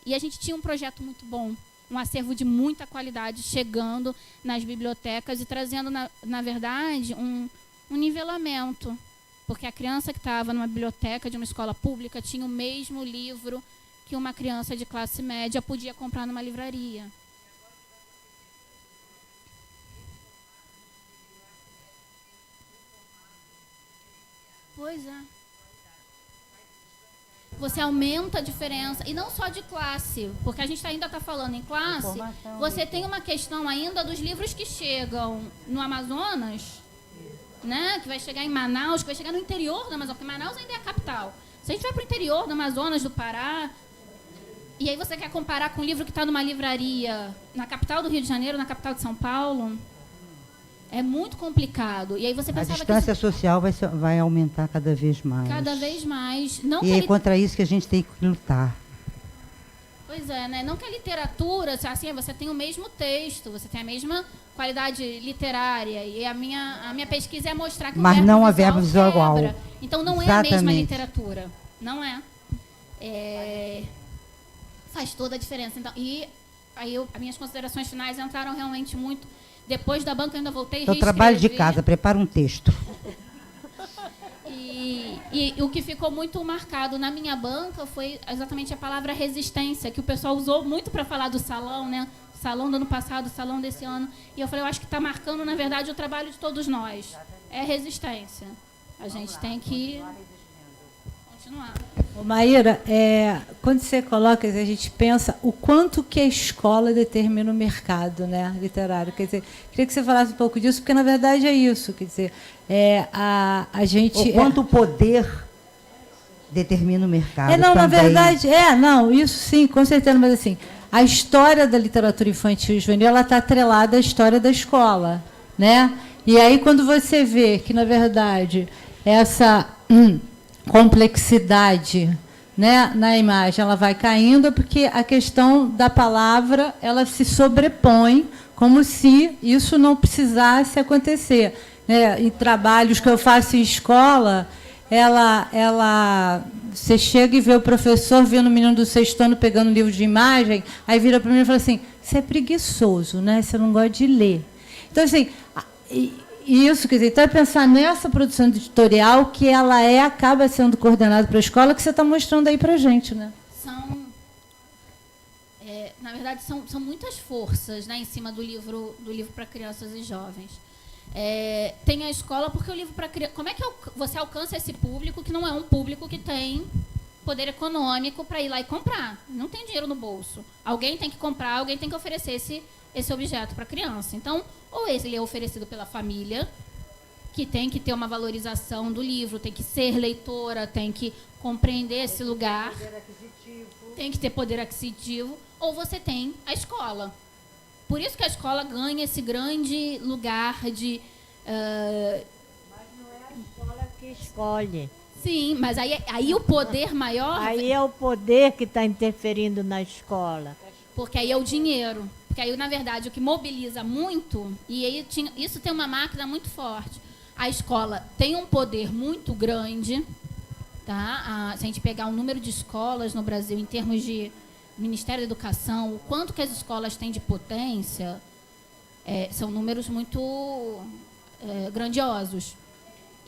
E a gente tinha um projeto muito bom, um acervo de muita qualidade chegando nas bibliotecas e trazendo, na verdade, um nivelamento. Porque a criança que estava numa biblioteca de uma escola pública tinha o mesmo livro que uma criança de classe média podia comprar numa livraria. Pois é. Você aumenta a diferença, e não só de classe, porque a gente ainda está falando em classe, você tem uma questão ainda dos livros que chegam no Amazonas, né, que vai chegar em Manaus, que vai chegar no interior do Amazonas, porque Manaus ainda é a capital. Se a gente vai para o interior do Amazonas, do Pará, e aí você quer comparar com um livro que está numa livraria na capital do Rio de Janeiro, na capital de São Paulo, é muito complicado. E aí você pensava a distância social vai aumentar cada vez mais. Cada vez mais. Não e é contra isso que a gente tem que lutar. Pois é, né? Não que a literatura, assim, você tem o mesmo texto, você tem a mesma qualidade literária. E a minha pesquisa é mostrar que mas o verbo não visual a verbo visual igual. Então não Exatamente. É a mesma literatura. Não é. Faz toda a diferença. Então, e aí as minhas considerações finais entraram realmente muito. Depois da banca eu ainda voltei e reescrevi. Trabalho de casa, prepara um texto. E o que ficou muito marcado na minha banca foi exatamente a palavra resistência, que o pessoal usou muito para falar do salão, né? O salão do ano passado, o salão desse ano. E eu falei, eu acho que está marcando, na verdade, o trabalho de todos nós. É resistência. A gente tem que continuar. Ô, Maíra, quando você coloca, a gente pensa o quanto que a escola determina o mercado, né, literário. Quer dizer, queria que você falasse um pouco disso, porque, na verdade, é isso. Quer dizer, a gente... O quanto o poder determina o mercado não, também. Na verdade, não, isso sim, com certeza, mas assim, a história da literatura infantil e juvenil, ela está atrelada à história da escola, né? E aí, quando você vê que, na verdade, essa... complexidade, né, na imagem, ela vai caindo porque a questão da palavra ela se sobrepõe como se isso não precisasse acontecer, né? Em trabalhos que eu faço em escola, você chega e vê o professor vendo o menino do sexto ano pegando um livro de imagem, aí vira para mim e fala assim, você é preguiçoso, né? Você não gosta de ler. Então, assim, isso, quer dizer, então é pensar nessa produção editorial que ela acaba sendo coordenada para a escola, que você está mostrando aí para a gente, né? Na verdade, são muitas forças, né, em cima do livro para crianças e jovens. Tem a escola, porque o livro para criança... Como é que você alcança esse público que não é um público que tem poder econômico para ir lá e comprar? Não tem dinheiro no bolso. Alguém tem que comprar, alguém tem que oferecer esse objeto para a criança. Então, ou ele é oferecido pela família, que tem que ter uma valorização do livro, tem que ser leitora, tem que compreender esse lugar, tem que ter poder aquisitivo, ou você tem a escola. Por isso que a escola ganha esse grande lugar de... Mas não é a escola que escolhe. Sim, mas aí o poder maior... Aí é o poder que está interferindo na escola. Porque aí é o dinheiro. Porque aí, na verdade, o que mobiliza muito, e aí isso tem uma máquina muito forte. A escola tem um poder muito grande, tá? Se a gente pegar o número de escolas no Brasil em termos de Ministério da Educação, o quanto que as escolas têm de potência, são números muito grandiosos.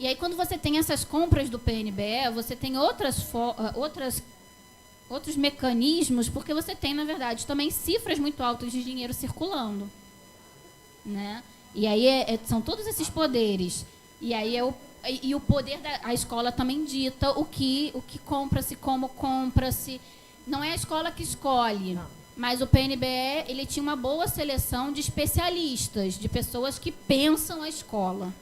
E aí, quando você tem essas compras do PNBE, você tem outros mecanismos, porque você tem, na verdade, também cifras muito altas de dinheiro circulando, né? E aí são todos esses poderes. E aí o poder da escola também dita o que compra-se, como compra-se. Não é a escola que escolhe, mas o PNBE ele tinha uma boa seleção de especialistas, de pessoas que pensam a escola.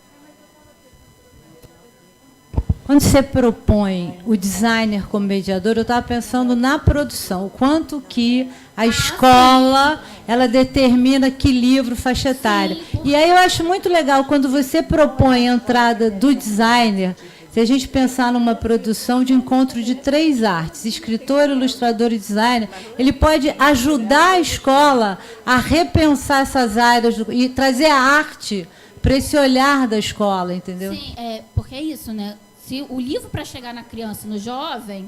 Quando você propõe o designer como mediador, eu estava pensando na produção, o quanto que a escola ela determina que livro, faixa etária. E aí eu acho muito legal quando você propõe a entrada do designer, se a gente pensar numa produção de encontro de 3 artes, escritor, ilustrador e designer, ele pode ajudar a escola a repensar essas áreas e trazer a arte para esse olhar da escola, entendeu? Sim, porque é isso, né? Se o livro, para chegar na criança e no jovem,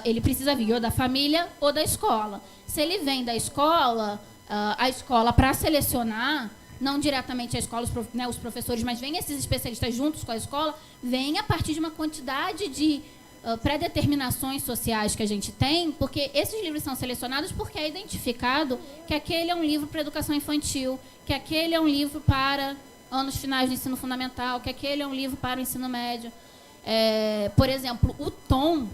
ele precisa vir ou da família ou da escola. Se ele vem da escola, a escola, para selecionar, não diretamente a escola, os professores, mas vem esses especialistas juntos com a escola, vem a partir de uma quantidade de pré-determinações sociais que a gente tem, porque esses livros são selecionados porque é identificado que aquele é um livro para educação infantil, que aquele é um livro para anos finais do ensino fundamental, que aquele é um livro para o ensino médio. Por exemplo, o tom,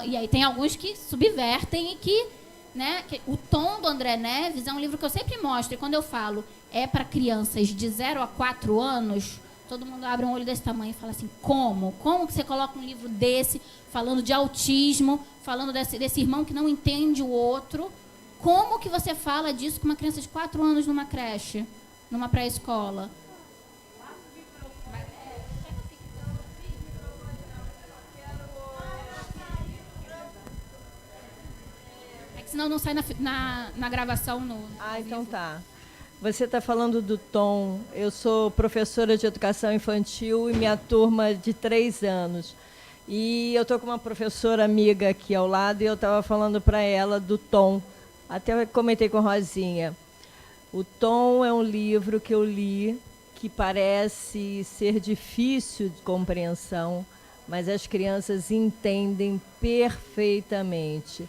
e aí tem alguns que subvertem e que, né, o tom do André Neves é um livro que eu sempre mostro, e quando eu falo para crianças de 0 a 4 anos, todo mundo abre um olho desse tamanho e fala assim, como? Como que você coloca um livro desse, falando de autismo, falando desse irmão que não entende o outro? Como que você fala disso com uma criança de 4 anos numa creche, numa pré-escola? Senão não sai na gravação. Então tá. Você está falando do tom. Eu sou professora de educação infantil e minha turma de 3 anos. E eu estou com uma professora amiga aqui ao lado e eu estava falando para ela do tom. Até comentei com a Rosinha. O Tom é um livro que eu li que parece ser difícil de compreensão, mas as crianças entendem perfeitamente.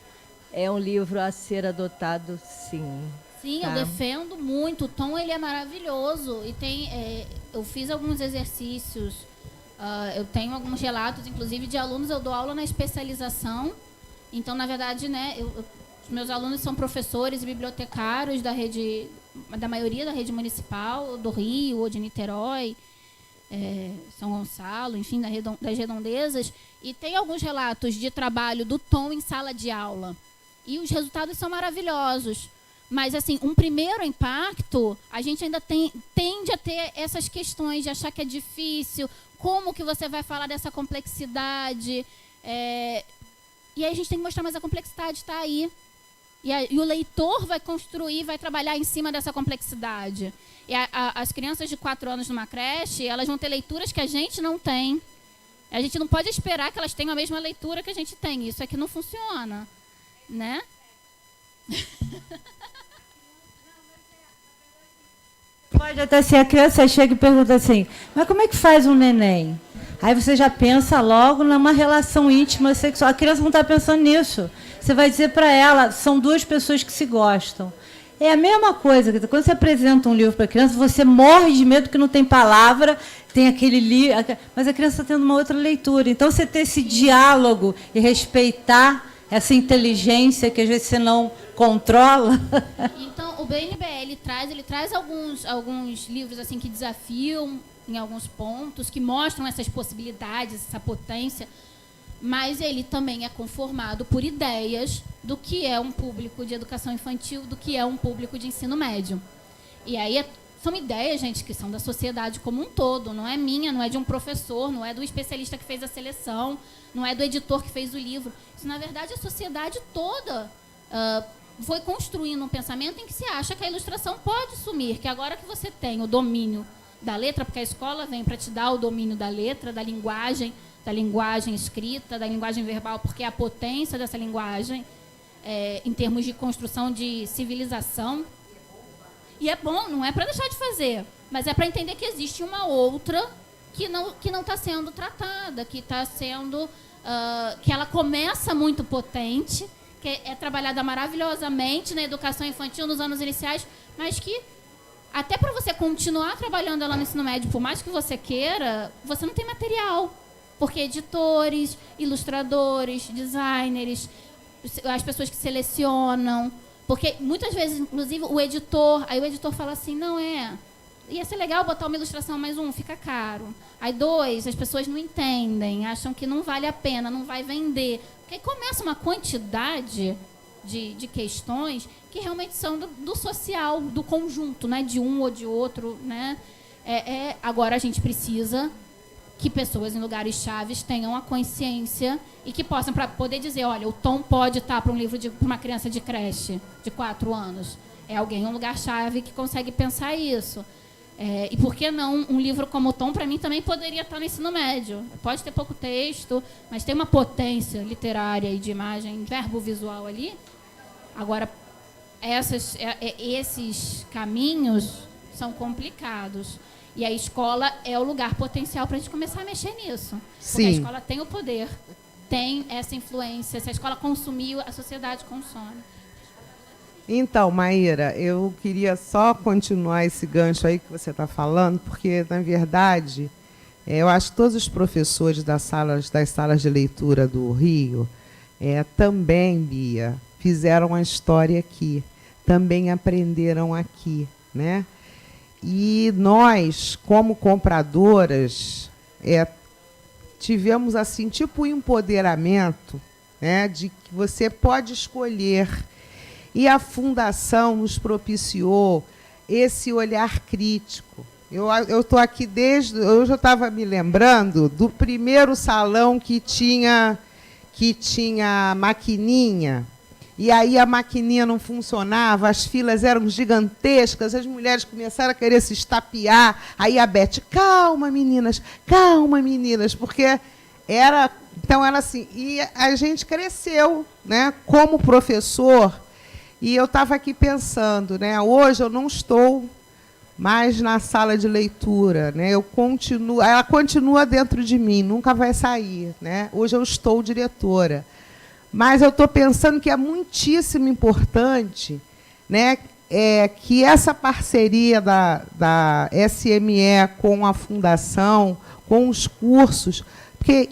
É um livro a ser adotado, sim. Sim, tá? Eu defendo muito. O Tom ele é maravilhoso. E eu fiz alguns exercícios, eu tenho alguns relatos, inclusive, de alunos. Eu dou aula na especialização. Então, na verdade, né, os meus alunos são professores e bibliotecários da maioria da rede municipal, do Rio ou de Niterói, São Gonçalo, enfim, das redondezas. E tem alguns relatos de trabalho do Tom em sala de aula. E os resultados são maravilhosos. Mas, assim, um primeiro impacto, a gente ainda tende a ter essas questões de achar que é difícil, como que você vai falar dessa complexidade. E aí a gente tem que mostrar, mas a complexidade está aí. E o leitor vai construir, vai trabalhar em cima dessa complexidade. E as crianças de 4 anos numa creche, elas vão ter leituras que a gente não tem. A gente não pode esperar que elas tenham a mesma leitura que a gente tem. Isso aqui não funciona, né? Pode até ser a criança chega e pergunta assim, mas como é que faz um neném? Aí você já pensa logo numa relação íntima sexual. A criança não está pensando nisso. Você vai dizer para ela, são 2 pessoas que se gostam. É a mesma coisa, quando você apresenta um livro para a criança, você morre de medo que não tem palavra, tem aquele livro, mas a criança está tendo uma outra leitura. Então, você ter esse diálogo e respeitar essa inteligência que às vezes você não controla. Então, o BNBE ele traz alguns livros assim que desafiam em alguns pontos, que mostram essas possibilidades, essa potência, mas ele também é conformado por ideias do que é um público de educação infantil, do que é um público de ensino médio. E aí são ideias, gente, que são da sociedade como um todo, não é minha, não é de um professor, não é do especialista que fez a seleção, não é do editor que fez o livro. Isso, na verdade, a sociedade toda foi construindo um pensamento em que se acha que a ilustração pode sumir, que agora que você tem o domínio da letra, porque a escola vem para te dar o domínio da letra, da linguagem escrita, da linguagem verbal, porque é a potência dessa linguagem em termos de construção de civilização. E é bom, não é para deixar de fazer, mas é para entender que existe uma outra que não está sendo tratada, que está sendo... que ela começa muito potente, que é trabalhada maravilhosamente na educação infantil nos anos iniciais, mas que até para você continuar trabalhando ela no ensino médio, por mais que você queira, você não tem material. Porque editores, ilustradores, designers, as pessoas que selecionam... Porque muitas vezes, inclusive, aí o editor fala assim, não ia ser legal botar uma ilustração, mas fica caro. Aí 2, as pessoas não entendem, acham que não vale a pena, não vai vender. Porque aí começa uma quantidade de questões que realmente são do social, do conjunto, né? De um ou de outro, né? Agora a gente precisa que pessoas em lugares chaves tenham a consciência e que possam, para poder dizer, olha, o tom pode estar para um livro para uma criança de creche de 4 anos. É alguém em um lugar-chave que consegue pensar isso. E por que não um livro como o Tom, para mim, também poderia estar no ensino médio. Pode ter pouco texto, mas tem uma potência literária e de imagem, verbo visual ali. Agora, esses caminhos são complicados. E a escola é o lugar potencial para a gente começar a mexer nisso. Porque a escola tem o poder, tem essa influência. Se a escola consumir, a sociedade consome. Então, Maíra, eu queria só continuar esse gancho aí que você está falando, porque, na verdade, eu acho que todos os professores das salas de leitura do Rio também, Bia, fizeram a história aqui, também aprenderam aqui, né? E nós, como compradoras, tivemos assim tipo um empoderamento, né, de que você pode escolher. E a Fundação nos propiciou esse olhar crítico. Eu estou aqui eu já estava me lembrando do primeiro salão que tinha maquininha. E aí a maquininha não funcionava, as filas eram gigantescas, as mulheres começaram a querer se estapear. Aí a Beth, calma, meninas, porque então era assim. E a gente cresceu, né, como professor. E eu estava aqui pensando, né, hoje eu não estou mais na sala de leitura, né, ela continua dentro de mim, nunca vai sair, né? Hoje eu estou diretora. Mas eu estou pensando que é muitíssimo importante, né, que essa parceria da SME com a Fundação, com os cursos, porque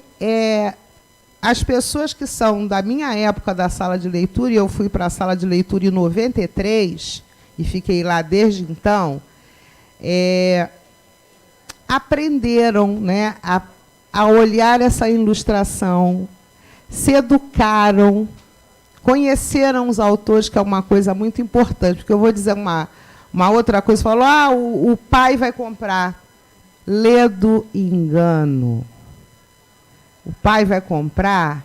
as pessoas que são da minha época da sala de leitura, e eu fui para a sala de leitura em 93, e fiquei lá desde então, aprenderam, né, a olhar essa ilustração, se educaram, conheceram os autores, que é uma coisa muito importante, porque eu vou dizer uma outra coisa, falou, o pai vai comprar. Ledo engano. O pai vai comprar.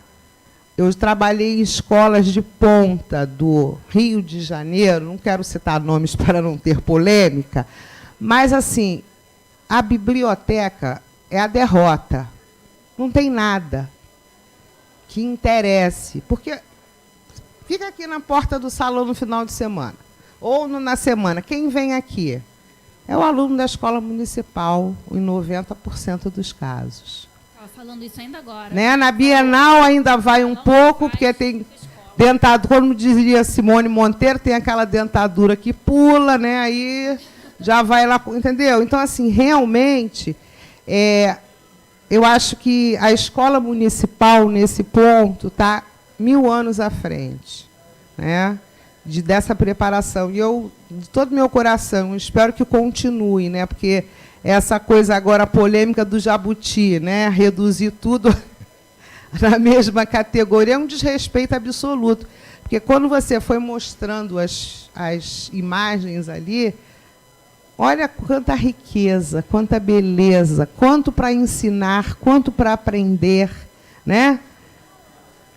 Eu trabalhei em escolas de ponta do Rio de Janeiro, não quero citar nomes para não ter polêmica, mas, assim, a biblioteca é a derrota. Não tem nada que interesse, porque fica aqui na porta do salão no final de semana, ou na semana. Quem vem aqui? É o aluno da escola municipal, em 90% dos casos. Estava falando isso ainda agora. Né? Na Bienal ainda vai um pouco, porque tem dentadura, como diria Simone Monteiro, tem aquela dentadura que pula, né? Aí já vai lá, entendeu? Então, assim, realmente, eu acho que a escola municipal, nesse ponto, está 1000 anos à frente, né, dessa preparação. E eu, de todo o meu coração, espero que continue, né, porque essa coisa agora polêmica do jabuti, né, reduzir tudo na mesma categoria, é um desrespeito absoluto. Porque quando você foi mostrando as imagens ali, olha quanta riqueza, quanta beleza, quanto para ensinar, quanto para aprender, né?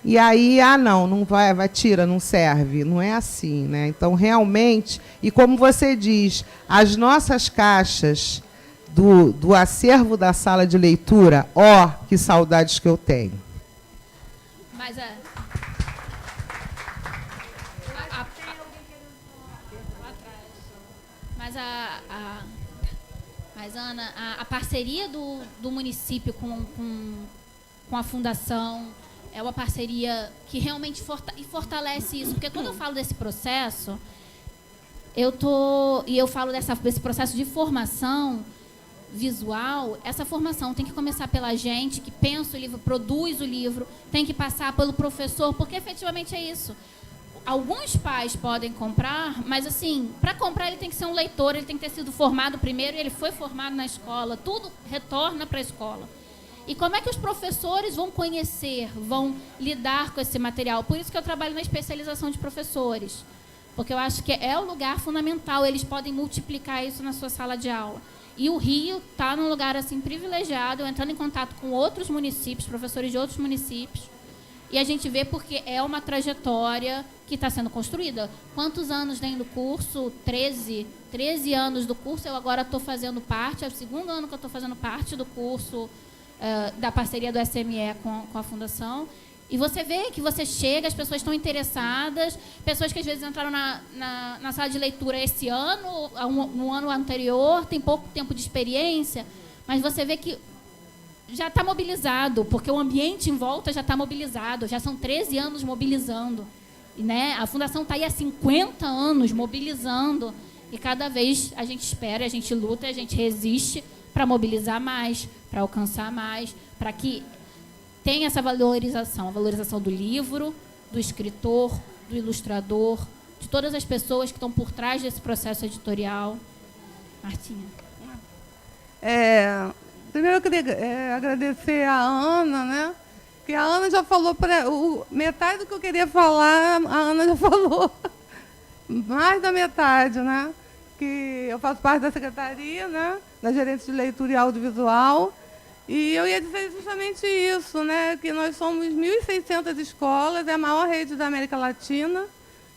e aí, não vai, tira, não serve. Não é assim, né? Então, realmente, e como você diz, as nossas caixas do acervo da sala de leitura, que saudades que eu tenho. Mas Mas, Ana, a parceria do município com a fundação é uma parceria que realmente fortalece isso. Porque quando eu falo desse processo, eu falo desse processo de formação visual, essa formação tem que começar pela gente que pensa o livro, produz o livro, tem que passar pelo professor, porque efetivamente é isso. Alguns pais podem comprar, mas assim, para comprar ele tem que ser um leitor, ele tem que ter sido formado primeiro, e ele foi formado na escola, tudo retorna para a escola. E como é que os professores vão conhecer, vão lidar com esse material? Por isso que eu trabalho na especialização de professores, porque eu acho que é o lugar fundamental, eles podem multiplicar isso na sua sala de aula. E o Rio está num lugar assim privilegiado, entrando em contato com outros municípios, professores de outros municípios, e a gente vê porque é uma trajetória que está sendo construída. Quantos anos tem do curso? 13 anos do curso. Eu agora estou fazendo parte, é o segundo ano que eu estou fazendo parte do curso da parceria do SME com a Fundação. E você vê que você chega, as pessoas estão interessadas, pessoas que às vezes entraram na sala de leitura esse ano, no ano anterior, tem pouco tempo de experiência, mas você vê que já está mobilizado, porque o ambiente em volta já está mobilizado, já são 13 anos mobilizando. E, né, a Fundação está aí há 50 anos mobilizando, e cada vez a gente espera, a gente luta, a gente resiste para mobilizar mais, para alcançar mais, para que tenha essa valorização, a valorização do livro, do escritor, do ilustrador, de todas as pessoas que estão por trás desse processo editorial. Martinha. Primeiro eu queria agradecer a Ana, né? Que a Ana já falou, metade do que eu queria falar, a Ana já falou. Mais da metade, né? Que eu faço parte da secretaria, né? Da gerente de leitura e audiovisual. E eu ia dizer justamente isso, né? Que nós somos 1.600 escolas, é a maior rede da América Latina.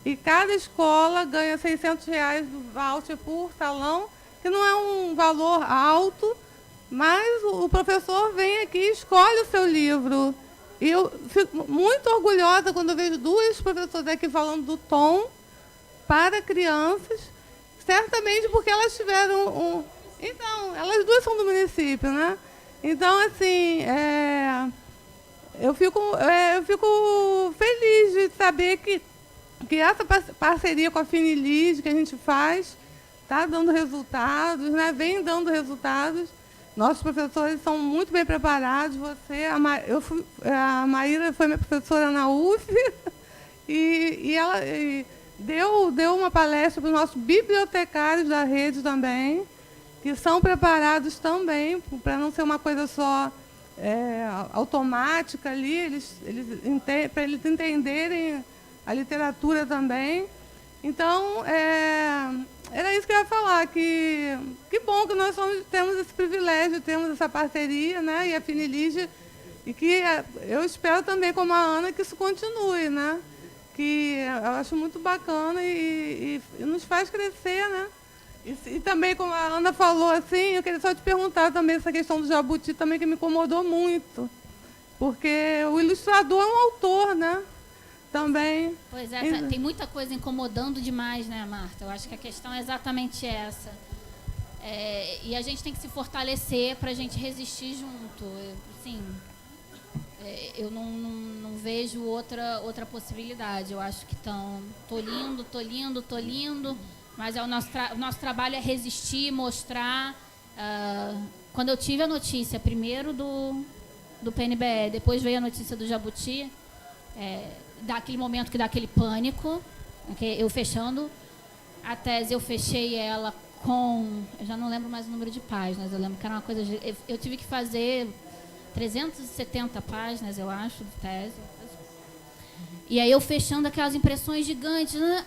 E cada escola ganha R$600 do voucher por salão, que não é um valor alto, mas o professor vem aqui e escolhe o seu livro. E eu fico muito orgulhosa quando eu vejo duas professoras aqui falando do Tom para crianças, certamente porque elas tiveram Então, elas duas são do município, né? Então, assim, eu fico feliz de saber que essa parceria com a Finilis que a gente faz está dando resultados, né? Vem dando resultados. Nossos professores são muito bem preparados. A Maíra foi minha professora na UF e ela deu uma palestra para os nossos bibliotecários da rede também, que são preparados também, para não ser uma coisa só automática ali, para eles entenderem a literatura também. Então, era isso que eu ia falar, que bom que nós temos esse privilégio, temos essa parceria, né, e a Finilige, e que eu espero também, como a Ana, que isso continue, né, que eu acho muito bacana e nos faz crescer, né. E também, como a Ana falou, assim, eu queria só te perguntar também essa questão do jabuti também, que me incomodou muito, porque o ilustrador é um autor, né, também. Pois é, tem muita coisa incomodando demais, né, Marta? Eu acho que a questão é exatamente essa. E a gente tem que se fortalecer para a gente resistir junto. Eu não vejo outra possibilidade. Eu acho que tô lindo, mas o nosso trabalho é resistir, mostrar. Quando eu tive a notícia, primeiro do PNBE, depois veio a notícia do Jabuti, daquele momento que dá aquele pânico, eu fechando a tese, eu fechei ela com, eu já não lembro mais o número de páginas, eu lembro que era uma coisa eu tive que fazer 370 páginas, eu acho, de tese. E aí eu fechando aquelas impressões gigantes, né?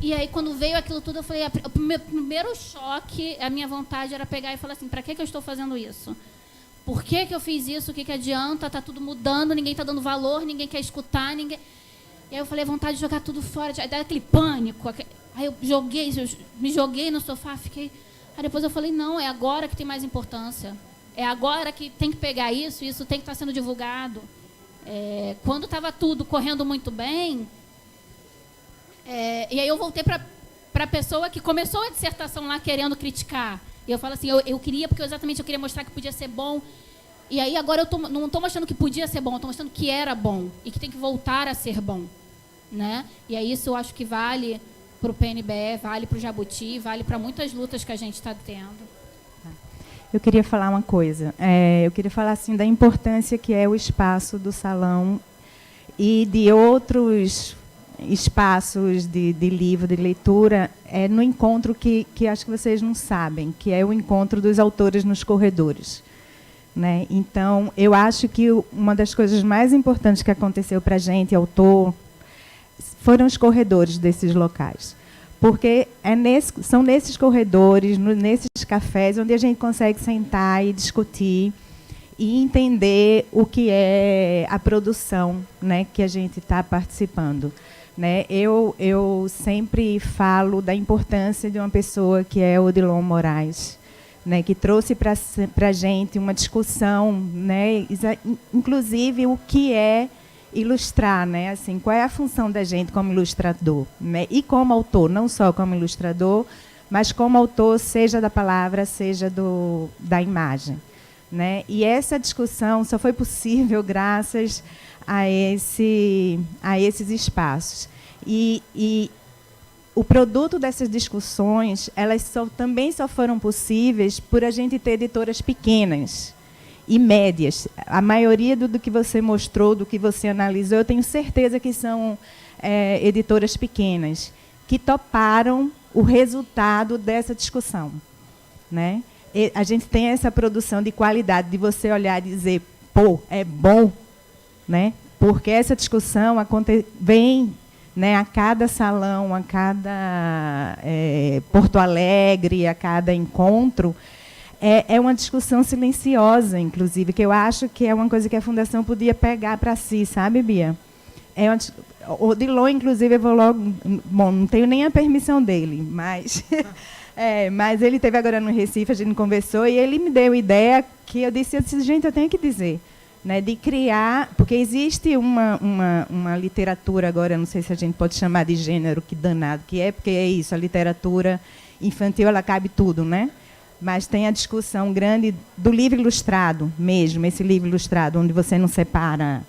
E aí quando veio aquilo tudo, eu falei, o meu primeiro choque, a minha vontade era pegar e falar assim, para que eu estou fazendo isso? Por que eu fiz isso? O que adianta? Está tudo mudando, ninguém está dando valor, ninguém quer escutar, ninguém... E aí eu falei, vontade de jogar tudo fora, aí dá aquele pânico. Aí eu me joguei no sofá, fiquei... Aí depois eu falei, não, é agora que tem mais importância. É agora que tem que pegar isso, e isso tem que estar sendo divulgado. Quando estava tudo correndo muito bem, e aí eu voltei para a pessoa que começou a dissertação lá querendo criticar. E eu falo assim, eu queria, porque exatamente eu queria mostrar que podia ser bom. E aí agora eu não estou mostrando que podia ser bom, eu estou mostrando que era bom e que tem que voltar a ser bom, né? E aí isso eu acho que vale para o PNBE, vale para o Jabuti, vale para muitas lutas que a gente está tendo. Eu queria falar uma coisa. Eu queria falar assim da importância que é o espaço do salão e de outros espaços de livro, de leitura, no encontro que acho que vocês não sabem, que é o encontro dos autores nos corredores. Né? Então, eu acho que uma das coisas mais importantes que aconteceu para a gente, autor, foram os corredores desses locais. Porque são nesses corredores, nesses cafés, onde a gente consegue sentar e discutir e entender o que é a produção, né, que a gente está participando. Né? Eu sempre falo da importância de uma pessoa que é Odilon Moraes, né, que trouxe para a gente uma discussão, né, inclusive o que é ilustrar, né, assim, qual é a função da gente como ilustrador, né, e como autor, não só como ilustrador, mas como autor, seja da palavra, seja da imagem. Né? E essa discussão só foi possível graças a esses espaços. E o produto dessas discussões, elas também só foram possíveis por a gente ter editoras pequenas e médias. A maioria do que você mostrou, do que você analisou, eu tenho certeza que são editoras pequenas, que toparam o resultado dessa discussão. Né? E a gente tem essa produção de qualidade, de você olhar e dizer, pô, é bom, né? Porque essa discussão vem... Né, a cada salão, a cada Porto Alegre, a cada encontro, é uma discussão silenciosa, inclusive, que eu acho que é uma coisa que a Fundação podia pegar para si, sabe, Bia? O Odilon, inclusive, eu vou logo... Bom, não tenho nem a permissão dele, mas... mas ele esteve agora no Recife, a gente conversou, e ele me deu ideia que eu disse, gente, eu tenho que dizer... Né, de criar, porque existe uma literatura agora, não sei se a gente pode chamar de gênero, que danado que é, porque é isso, a literatura infantil, ela cabe tudo, né? Mas tem a discussão grande do livro ilustrado mesmo, esse livro ilustrado, onde você não separa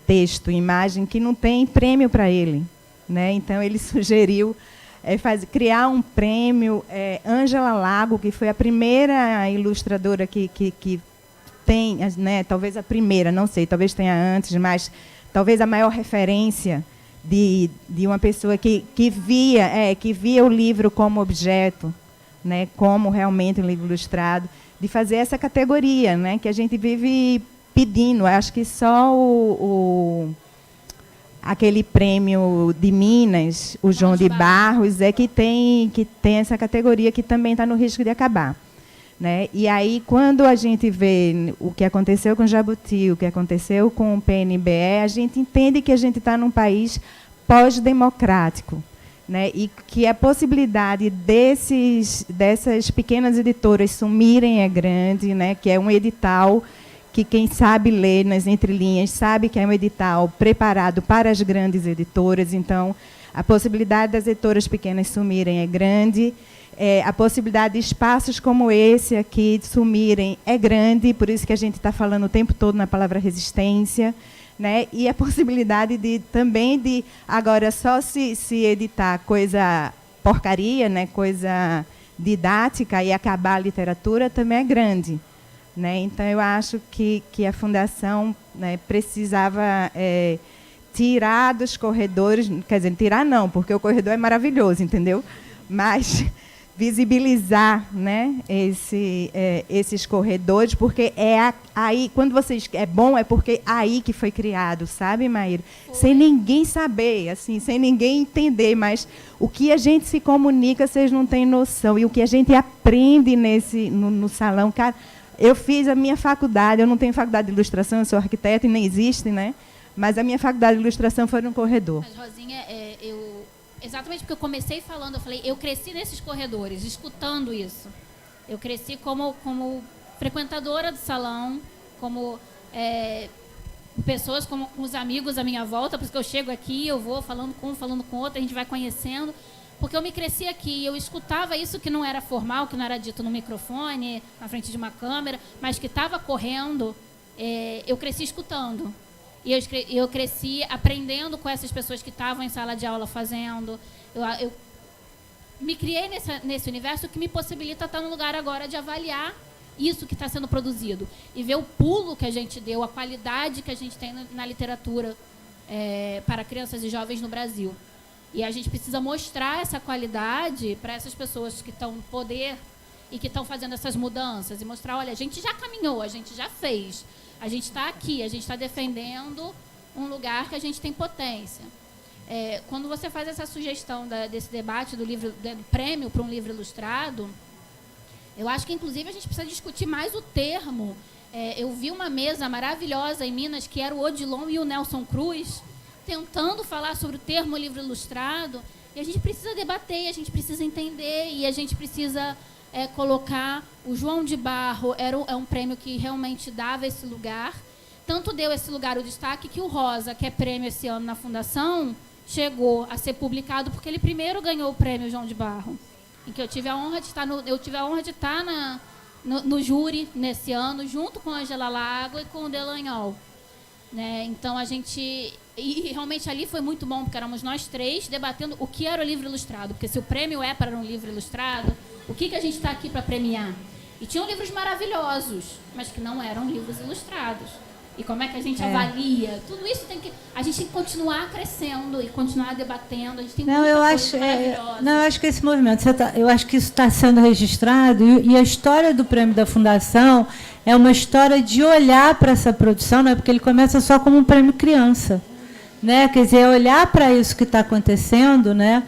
texto e imagem, que não tem prêmio para ele. Né? Então, ele sugeriu criar um prêmio. Ângela Lago, que foi a primeira ilustradora que tem, né, talvez a primeira, não sei, talvez tenha antes, mas talvez a maior referência de uma pessoa que via o livro como objeto, né, como realmente um livro ilustrado, de fazer essa categoria, né, que a gente vive pedindo. Acho que só aquele prêmio de Minas, o João de Barros, que tem essa categoria, que também está no risco de acabar. Né? E aí, quando a gente vê o que aconteceu com o Jabuti, o que aconteceu com o PNBE, a gente entende que a gente está num país pós-democrático. Né? E que a possibilidade dessas pequenas editoras sumirem é grande, né? Que é um edital que quem sabe ler nas entrelinhas sabe que é um edital preparado para as grandes editoras. Então, a possibilidade das editoras pequenas sumirem é grande. A possibilidade de espaços como esse aqui de sumirem é grande, por isso que a gente está falando o tempo todo na palavra resistência, né? E a possibilidade também de agora só se editar coisa porcaria, né? Coisa didática, e acabar a literatura também é grande. Né? Então, eu acho que a Fundação, né, precisava tirar dos corredores, quer dizer, tirar não, porque o corredor é maravilhoso, entendeu? Mas visibilizar, né, esses corredores, porque aí, quando vocês é bom, é porque é aí que foi criado, sabe, Maíra? Sem ninguém saber, assim, sem ninguém entender, mas o que a gente se comunica, vocês não têm noção, e o que a gente aprende no salão, cara, Eu fiz a minha faculdade, eu não tenho faculdade de ilustração, eu sou arquiteta e nem existe, né? Mas a minha faculdade de ilustração foi no corredor. Mas, Rosinha, exatamente porque eu comecei falando, eu falei, eu cresci nesses corredores, escutando isso. Eu cresci como frequentadora do salão, como pessoas, como os amigos à minha volta, porque eu chego aqui, eu vou falando com um, falando com outro, a gente vai conhecendo, porque eu me cresci aqui, eu escutava isso que não era formal, que não era dito no microfone, na frente de uma câmera, mas que estava correndo, eu cresci escutando. E eu cresci aprendendo com essas pessoas que estavam em sala de aula fazendo. Eu me criei nesse universo que me possibilita estar no lugar agora de avaliar isso que está sendo produzido. E ver o pulo que a gente deu, a qualidade que a gente tem na literatura para crianças e jovens no Brasil. E a gente precisa mostrar essa qualidade para essas pessoas que estão no poder e que estão fazendo essas mudanças. E mostrar, olha, a gente já caminhou, a gente já fez. A gente está aqui, a gente está defendendo um lugar que a gente tem potência. Quando você faz essa sugestão desse debate do prêmio para um livro ilustrado, eu acho que, inclusive, a gente precisa discutir mais o termo. Eu vi uma mesa maravilhosa em Minas, que era o Odilon e o Nelson Cruz, tentando falar sobre o termo livro ilustrado, e a gente precisa debater, a gente precisa entender, e a gente precisa colocar o João de Barro, é um prêmio que realmente dava esse lugar, tanto deu esse lugar o destaque que o Rosa, que é prêmio esse ano na Fundação, chegou a ser publicado porque ele primeiro ganhou o prêmio João de Barro, em que eu tive a honra de estar no júri nesse ano, junto com a Angela Lago e com o Delanhol. Né? Então, e realmente ali foi muito bom, porque éramos nós três debatendo o que era o livro ilustrado. Porque se o prêmio é para um livro ilustrado, o que a gente está aqui para premiar? E tinham livros maravilhosos, mas que não eram livros ilustrados. E como é que a gente avalia? Tudo isso a gente tem que continuar crescendo e continuar debatendo. A gente tem eu acho que esse movimento, eu acho que isso está sendo registrado, e a história do prêmio da Fundação é uma história de olhar para essa produção, né? Porque ele começa só como um prêmio criança, né? Quer dizer, olhar para isso que está acontecendo, né?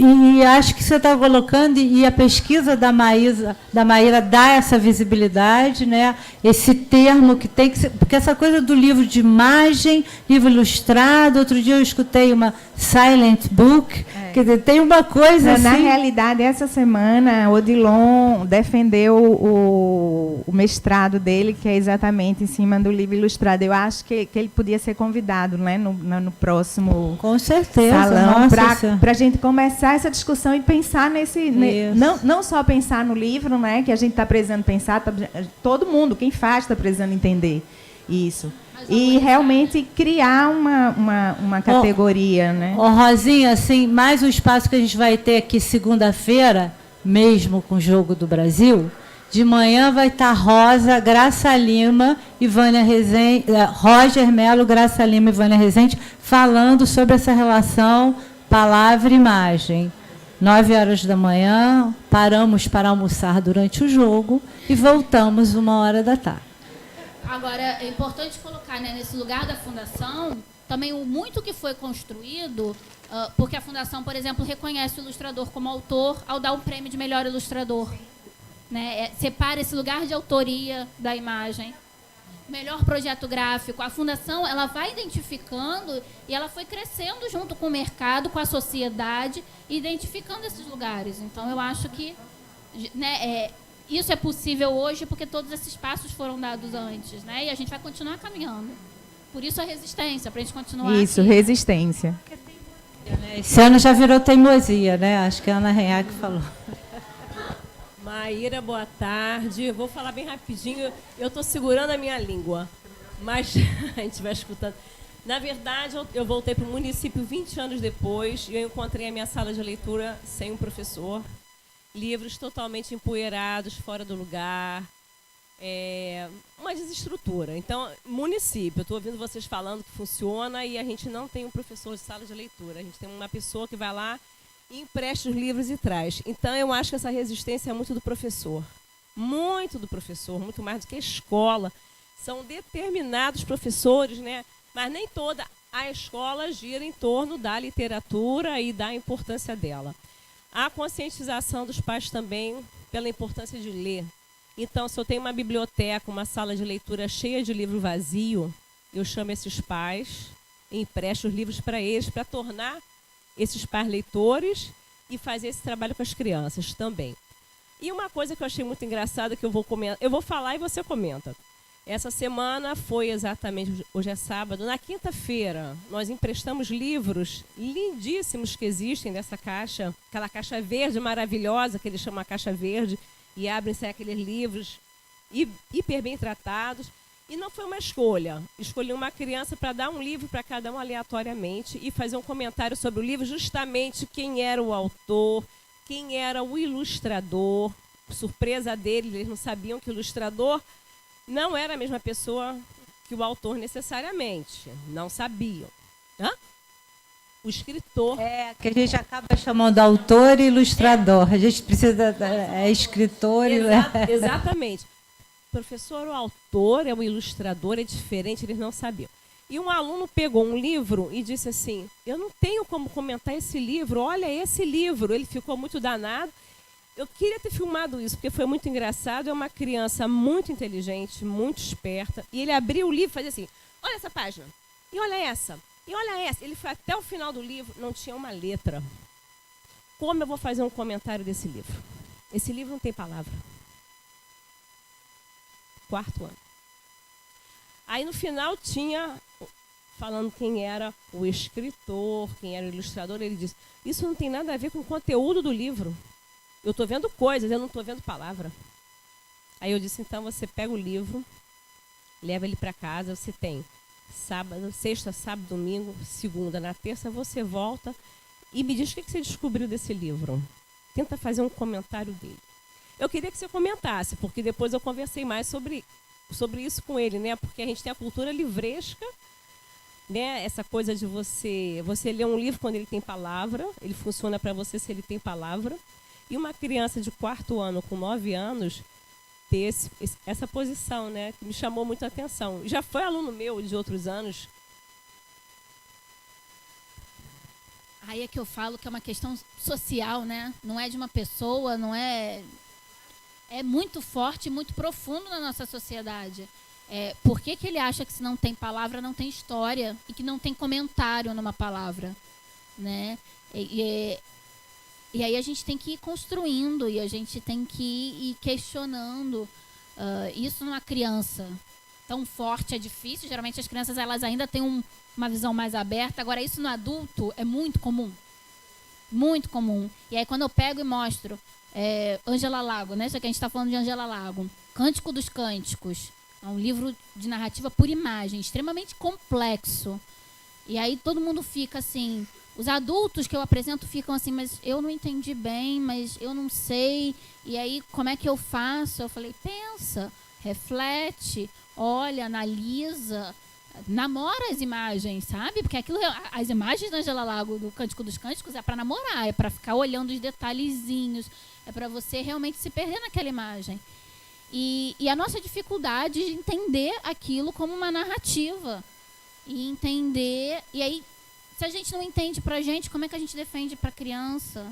E acho que você está colocando, e a pesquisa da Maíra dá essa visibilidade, né? Esse termo que tem que ser, porque essa coisa do livro de imagem, livro ilustrado, outro dia eu escutei uma silent book, quer dizer, tem uma coisa assim. Na realidade, essa semana, Odilon defendeu o mestrado dele, que é exatamente em cima do livro ilustrado. Eu acho que ele podia ser convidado, né, no próximo com certeza, salão, para a gente começar essa discussão e pensar não só pensar no livro, né, que a gente está precisando pensar, todo mundo, quem faz está precisando entender isso. E realmente criar uma categoria, né? Rosinha, assim, mais um espaço que a gente vai ter aqui segunda-feira, mesmo com o Jogo do Brasil, de manhã vai estar Rosa, Graça Lima e Vânia Rezende, Roger Melo, Graça Lima e Vânia Rezende, falando sobre essa relação palavra e imagem. 9h da manhã, paramos para almoçar durante o jogo e voltamos 13h. Agora, é importante colocar, né, nesse lugar da Fundação também o muito que foi construído, porque a Fundação, por exemplo, reconhece o ilustrador como autor ao dar um prêmio de melhor ilustrador. Né? Separa esse lugar de autoria da imagem. Melhor projeto gráfico. A Fundação ela vai identificando e ela foi crescendo junto com o mercado, com a sociedade, identificando esses lugares. Então, eu acho que, né, isso é possível hoje porque todos esses passos foram dados antes, né? E a gente vai continuar caminhando. Por isso a resistência, para a gente continuar. Isso, aqui. Resistência. Esse ano já virou teimosia, né? Acho que a Ana Renhac falou. Maíra, boa tarde. Vou falar bem rapidinho. Eu estou segurando a minha língua, mas a gente vai escutando. Na verdade, eu voltei para o município 20 anos depois e eu encontrei a minha sala de leitura sem um professor. Livros totalmente empoeirados, fora do lugar, uma desestrutura. Então, município, eu estou ouvindo vocês falando que funciona e a gente não tem um professor de sala de leitura. A gente tem uma pessoa que vai lá e empresta os livros e traz. Então, eu acho que essa resistência é muito do professor. Muito do professor, muito mais do que a escola. São determinados professores, né? Mas nem toda a escola gira em torno da literatura e da importância dela. A conscientização dos pais também pela importância de ler. Então, se eu tenho uma biblioteca, uma sala de leitura cheia de livro vazio, eu chamo esses pais e empresto os livros para eles, para tornar esses pais leitores e fazer esse trabalho com as crianças também. E uma coisa que eu achei muito engraçada, que eu vou falar e você comenta. Essa semana foi exatamente, hoje é sábado, na quinta-feira, nós emprestamos livros lindíssimos que existem dessa caixa, aquela caixa verde maravilhosa, que eles chamam a caixa verde, e abrem-se aqueles livros hiper bem tratados. E não foi uma escolha. Escolhi uma criança para dar um livro para cada um aleatoriamente e fazer um comentário sobre o livro, justamente quem era o autor, quem era o ilustrador. Surpresa deles, eles não sabiam que o ilustrador não era a mesma pessoa que o autor necessariamente. Não sabiam. Hã? O escritor. É, que a gente acaba chamando autor e ilustrador. A gente precisa... escritor e... Exatamente. Professor, o autor é o ilustrador, é diferente, eles não sabiam. E um aluno pegou um livro e disse assim, eu não tenho como comentar esse livro, olha esse livro. Ele ficou muito danado. Eu queria ter filmado isso, porque foi muito engraçado. É uma criança muito inteligente, muito esperta. E ele abriu o livro e fazia assim, olha essa página, e olha essa, e olha essa. Ele foi até o final do livro, não tinha uma letra. Como eu vou fazer um comentário desse livro? Esse livro não tem palavra. 4º ano. Aí no final tinha, falando quem era o escritor, quem era o ilustrador, ele disse, isso não tem nada a ver com o conteúdo do livro. Eu estou vendo coisas, eu não estou vendo palavra. Aí eu disse, então você pega o livro, leva ele para casa, você tem sábado, sexta, sábado, domingo, segunda, na terça você volta e me diz o que você descobriu desse livro. Tenta fazer um comentário dele. Eu queria que você comentasse, porque depois eu conversei mais sobre isso com ele, né? Porque a gente tem a cultura livresca, né? Essa coisa de você ler um livro quando ele tem palavra, ele funciona para você se ele tem palavra. E uma criança de 4º ano com 9 anos ter essa posição, né? Que me chamou muito a atenção. Já foi aluno meu de outros anos. Aí é que eu falo que é uma questão social, né? Não é de uma pessoa, não é... É muito forte, muito profundo na nossa sociedade. Por que ele acha que se não tem palavra, não tem história e que não tem comentário numa palavra, né? E aí a gente tem que ir construindo e a gente tem que ir questionando. Isso numa criança tão forte é difícil. Geralmente as crianças elas ainda têm uma visão mais aberta. Agora, isso no adulto é muito comum. Muito comum. E aí quando eu pego e mostro... Ângela Lago, né? Já que a gente está falando de Ângela Lago. Cântico dos Cânticos. É um livro de narrativa por imagem, extremamente complexo. E aí todo mundo fica assim... Os adultos que eu apresento ficam assim, mas eu não entendi bem, mas eu não sei. E aí, como é que eu faço? Eu falei, pensa, reflete, olha, analisa, namora as imagens, sabe? Porque as imagens da Ângela Lago, do Cântico dos Cânticos, é para namorar, é para ficar olhando os detalhezinhos, é para você realmente se perder naquela imagem. E a nossa dificuldade de entender aquilo como uma narrativa. E entender... E aí, se a gente não entende pra gente, como é que a gente defende pra criança?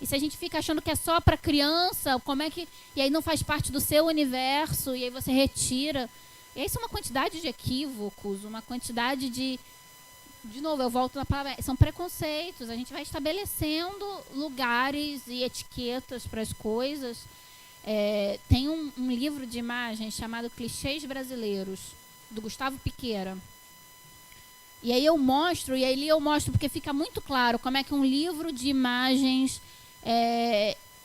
E se a gente fica achando que é só pra criança, como é que... E aí não faz parte do seu universo, e aí você retira... E aí são uma quantidade de equívocos, uma quantidade de... De novo, eu volto na palavra... São preconceitos. A gente vai estabelecendo lugares e etiquetas para as coisas. Tem um livro de imagens chamado Clichês Brasileiros, do Gustavo Piqueira. E aí eu mostro porque fica muito claro como é que um livro de imagens...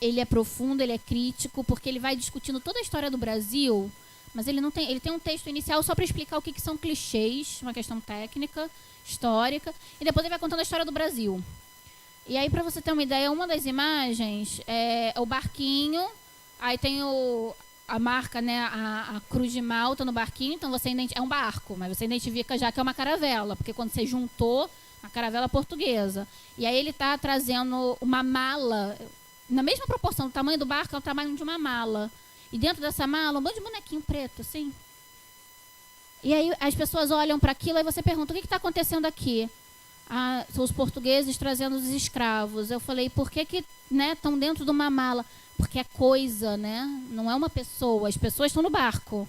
ele é profundo, ele é crítico, porque ele vai discutindo toda a história do Brasil... Mas ele tem um texto inicial só para explicar o que são clichês, uma questão técnica, histórica, e depois ele vai contando a história do Brasil. E aí, para você ter uma ideia, uma das imagens é o barquinho, aí tem a marca, né, a Cruz de Malta no barquinho, então é um barco, mas você identifica já que é uma caravela, porque quando você juntou, a caravela portuguesa. E aí ele está trazendo uma mala, na mesma proporção, o tamanho do barco é o tamanho de uma mala. E dentro dessa mala, um monte de bonequinho preto, assim. E aí as pessoas olham para aquilo e você pergunta, o que está acontecendo aqui? São os portugueses trazendo os escravos. Eu falei, por que né, estão dentro de uma mala, porque é coisa, né? Não é uma pessoa, as pessoas estão no barco.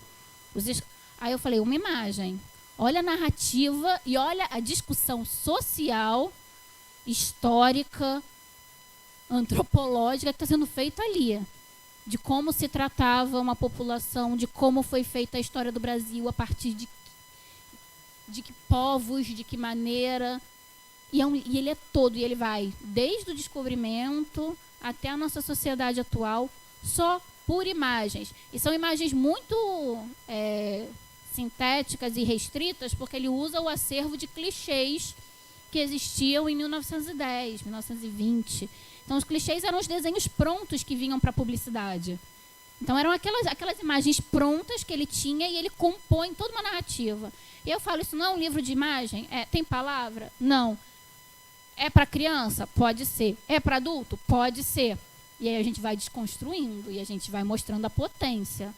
Aí eu falei, uma imagem. Olha a narrativa e olha a discussão social, histórica, antropológica que está sendo feita ali. De como se tratava uma população, de como foi feita a história do Brasil, a partir de que povos, de que maneira. E ele é todo, e ele vai desde o descobrimento até a nossa sociedade atual, só por imagens. E são imagens muito sintéticas e restritas, porque ele usa o acervo de clichês que existiam em 1910, 1920. Então, os clichês eram os desenhos prontos que vinham para a publicidade. Então, eram aquelas imagens prontas que ele tinha e ele compõe toda uma narrativa. E eu falo, isso não é um livro de imagem? Tem palavra? Não. É para criança? Pode ser. É para adulto? Pode ser. E aí a gente vai desconstruindo e a gente vai mostrando a potência.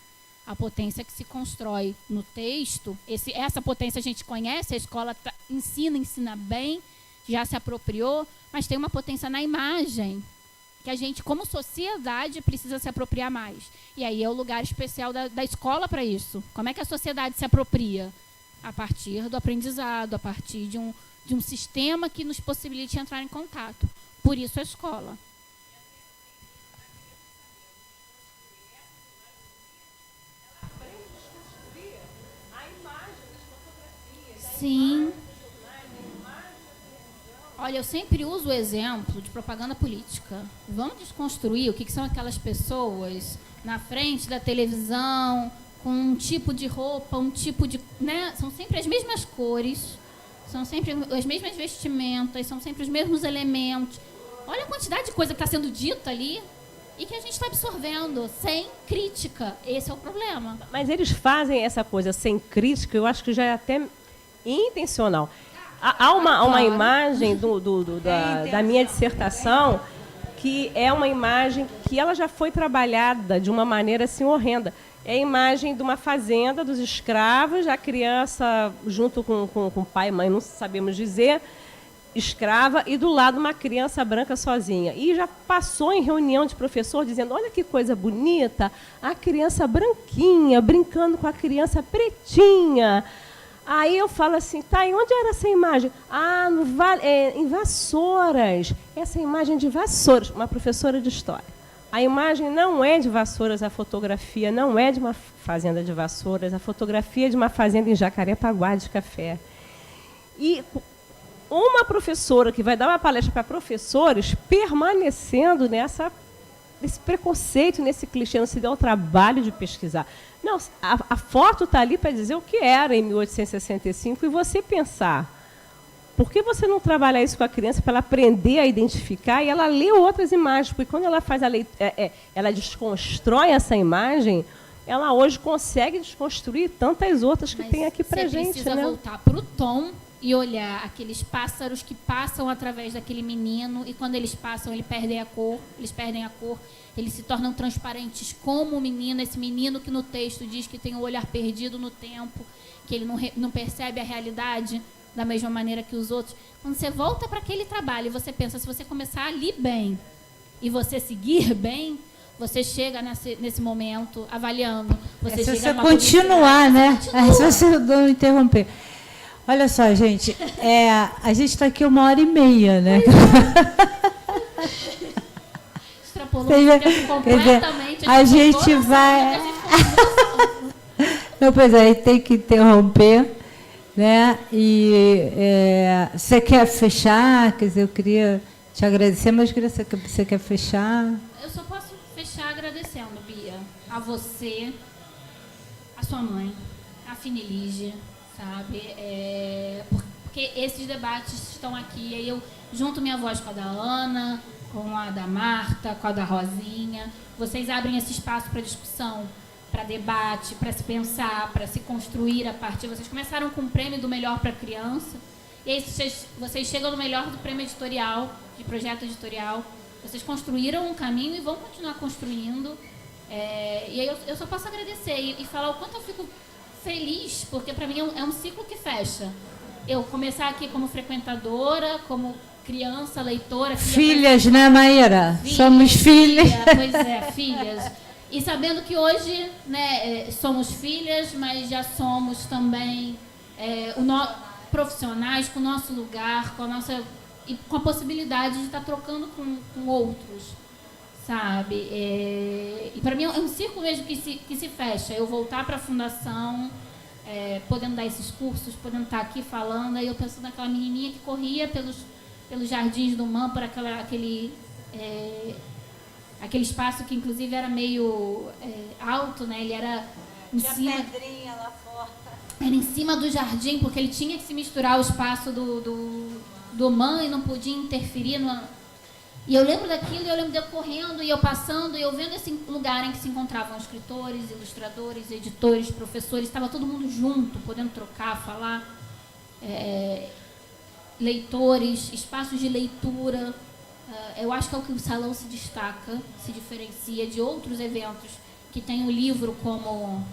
A potência que se constrói no texto. Essa potência a gente conhece, a escola ensina bem, já se apropriou, mas tem uma potência na imagem que a gente, como sociedade, precisa se apropriar mais. E aí é o lugar especial da escola para isso. Como é que a sociedade se apropria? A partir do aprendizado, a partir de um sistema que nos possibilite entrar em contato. Por isso a escola. Sim. Olha, eu sempre uso o exemplo de propaganda política. Vamos desconstruir o que são aquelas pessoas na frente da televisão, com um tipo de roupa, um tipo de... né? São sempre as mesmas cores, são sempre as mesmas vestimentas, são sempre os mesmos elementos. Olha a quantidade de coisa que está sendo dita ali e que a gente está absorvendo, sem crítica. Esse é o problema. Mas eles fazem essa coisa sem crítica, eu acho que já é até intencional. Há uma imagem da minha dissertação que é uma imagem que ela já foi trabalhada de uma maneira assim horrenda. É a imagem de uma fazenda, dos escravos, a criança junto com o pai e mãe, não sabemos dizer, escrava, e do lado uma criança branca sozinha. E já passou em reunião de professor dizendo, olha que coisa bonita, a criança branquinha brincando com a criança pretinha. Aí eu falo assim, tá, e onde era essa imagem? Em Vassouras. Essa imagem de Vassouras, uma professora de história. A imagem não é de Vassouras, a fotografia não é de uma fazenda de Vassouras, a fotografia é de uma fazenda em Jacarepaguá de café. E uma professora que vai dar uma palestra para professores permanecendo nesse preconceito, nesse clichê, não se deu o trabalho de pesquisar. Não, a foto está ali para dizer o que era em 1865 e você pensar, por que você não trabalha isso com a criança para ela aprender a identificar e ela lê outras imagens? Porque quando ela faz ela desconstrói essa imagem, ela hoje consegue desconstruir tantas outras que tem aqui para a gente. Você precisa voltar para o tom e olhar aqueles pássaros que passam através daquele menino e quando eles passam, eles perdem a cor, eles se tornam transparentes como o menino, esse menino que no texto diz que tem o olhar perdido no tempo, que ele não percebe a realidade da mesma maneira que os outros. Quando você volta para aquele trabalho e você pensa, se você começar ali bem e você seguir bem, você chega nesse momento avaliando. Se você continuar, né? Se você não interromper. Olha só, gente, a gente está aqui 1h30, né? Extrapolou o tempo completamente. A gente vai... Não, pois é, tem que interromper, né? E você quer fechar? Quer dizer, eu queria te agradecer, mas você quer fechar? Eu só posso fechar agradecendo, Bia, a você, a sua mãe, a Finilige, sabe? Porque esses debates estão aqui, aí eu junto minha voz com a da Ana, com a da Marta, com a da Rosinha. Vocês abrem esse espaço para discussão, para debate, para se pensar, para se construir a partir. Vocês começaram com o prêmio do melhor para a criança, e aí vocês chegam no melhor do prêmio editorial, de projeto editorial. Vocês construíram um caminho e vão continuar construindo. E aí eu só posso agradecer e falar o quanto eu fico feliz, porque para mim é um ciclo que fecha. Eu começar aqui como frequentadora, como criança leitora. Filhas, né, Maíra? Somos filhas. Pois é, filhas. E sabendo que hoje, né, somos filhas, mas já somos também profissionais com o nosso lugar, e com a possibilidade de estar trocando com outros, sabe? E para mim é um círculo mesmo que se fecha. Eu voltar para a fundação, podendo dar esses cursos, podendo estar aqui falando, aí eu penso naquela menininha que corria pelos jardins do MAM, por aquele espaço que inclusive era meio alto, né? Ele era em cima, pedrinha lá fora. era em cima do jardim, porque ele tinha que se misturar ao espaço do MAM e não podia interferir. E eu lembro daquilo, eu lembro de eu correndo e eu passando e eu vendo esse lugar em que se encontravam escritores, ilustradores, editores, professores, estava todo mundo junto, podendo trocar, falar, leitores, espaços de leitura. Eu acho que é o que o salão se destaca, se diferencia de outros eventos que têm o livro como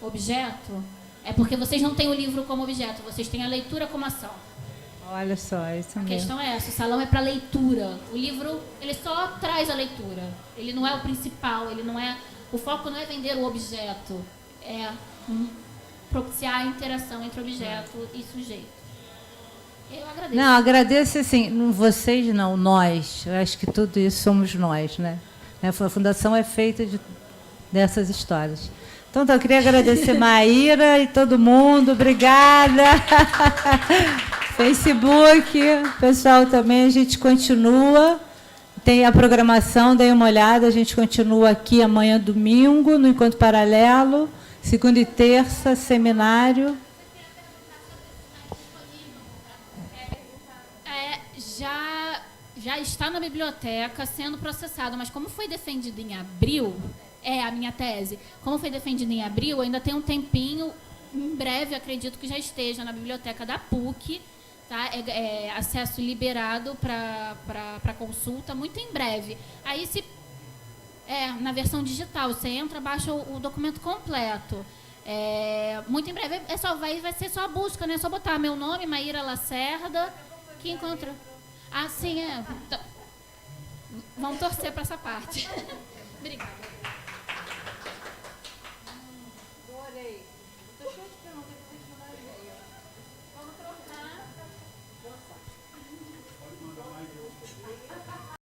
objeto, é porque vocês não têm o livro como objeto, vocês têm a leitura como ação. Olha só, isso mesmo. A questão é essa, o salão é para leitura. O livro, ele só traz a leitura. Ele não é o principal, o foco não é vender o objeto, é propiciar a interação entre objeto e sujeito. Eu agradeço. Não, agradeço assim, vocês não, nós. Eu acho que tudo isso somos nós, né? A fundação é feita dessas histórias. Então, eu queria agradecer Maíra e todo mundo. Obrigada. Facebook, pessoal também, a gente continua. Tem a programação, dêem uma olhada, a gente continua aqui amanhã, domingo, no Encontro Paralelo, segunda e terça, seminário. Já está na biblioteca sendo processado, mas como foi defendido em abril, a minha tese, como foi defendido em abril, ainda tem um tempinho, em breve acredito que já esteja na biblioteca da PUC, tá? Acesso liberado para consulta, muito em breve. Aí na versão digital, você entra, baixa o documento completo. Muito em breve, vai ser só a busca, né? É só botar meu nome, Maíra Lacerda, que encontra. Ah, sim, Então, vamos torcer para essa parte. Obrigada. Adorei. Estou cheia de perguntas que vocês mandaram.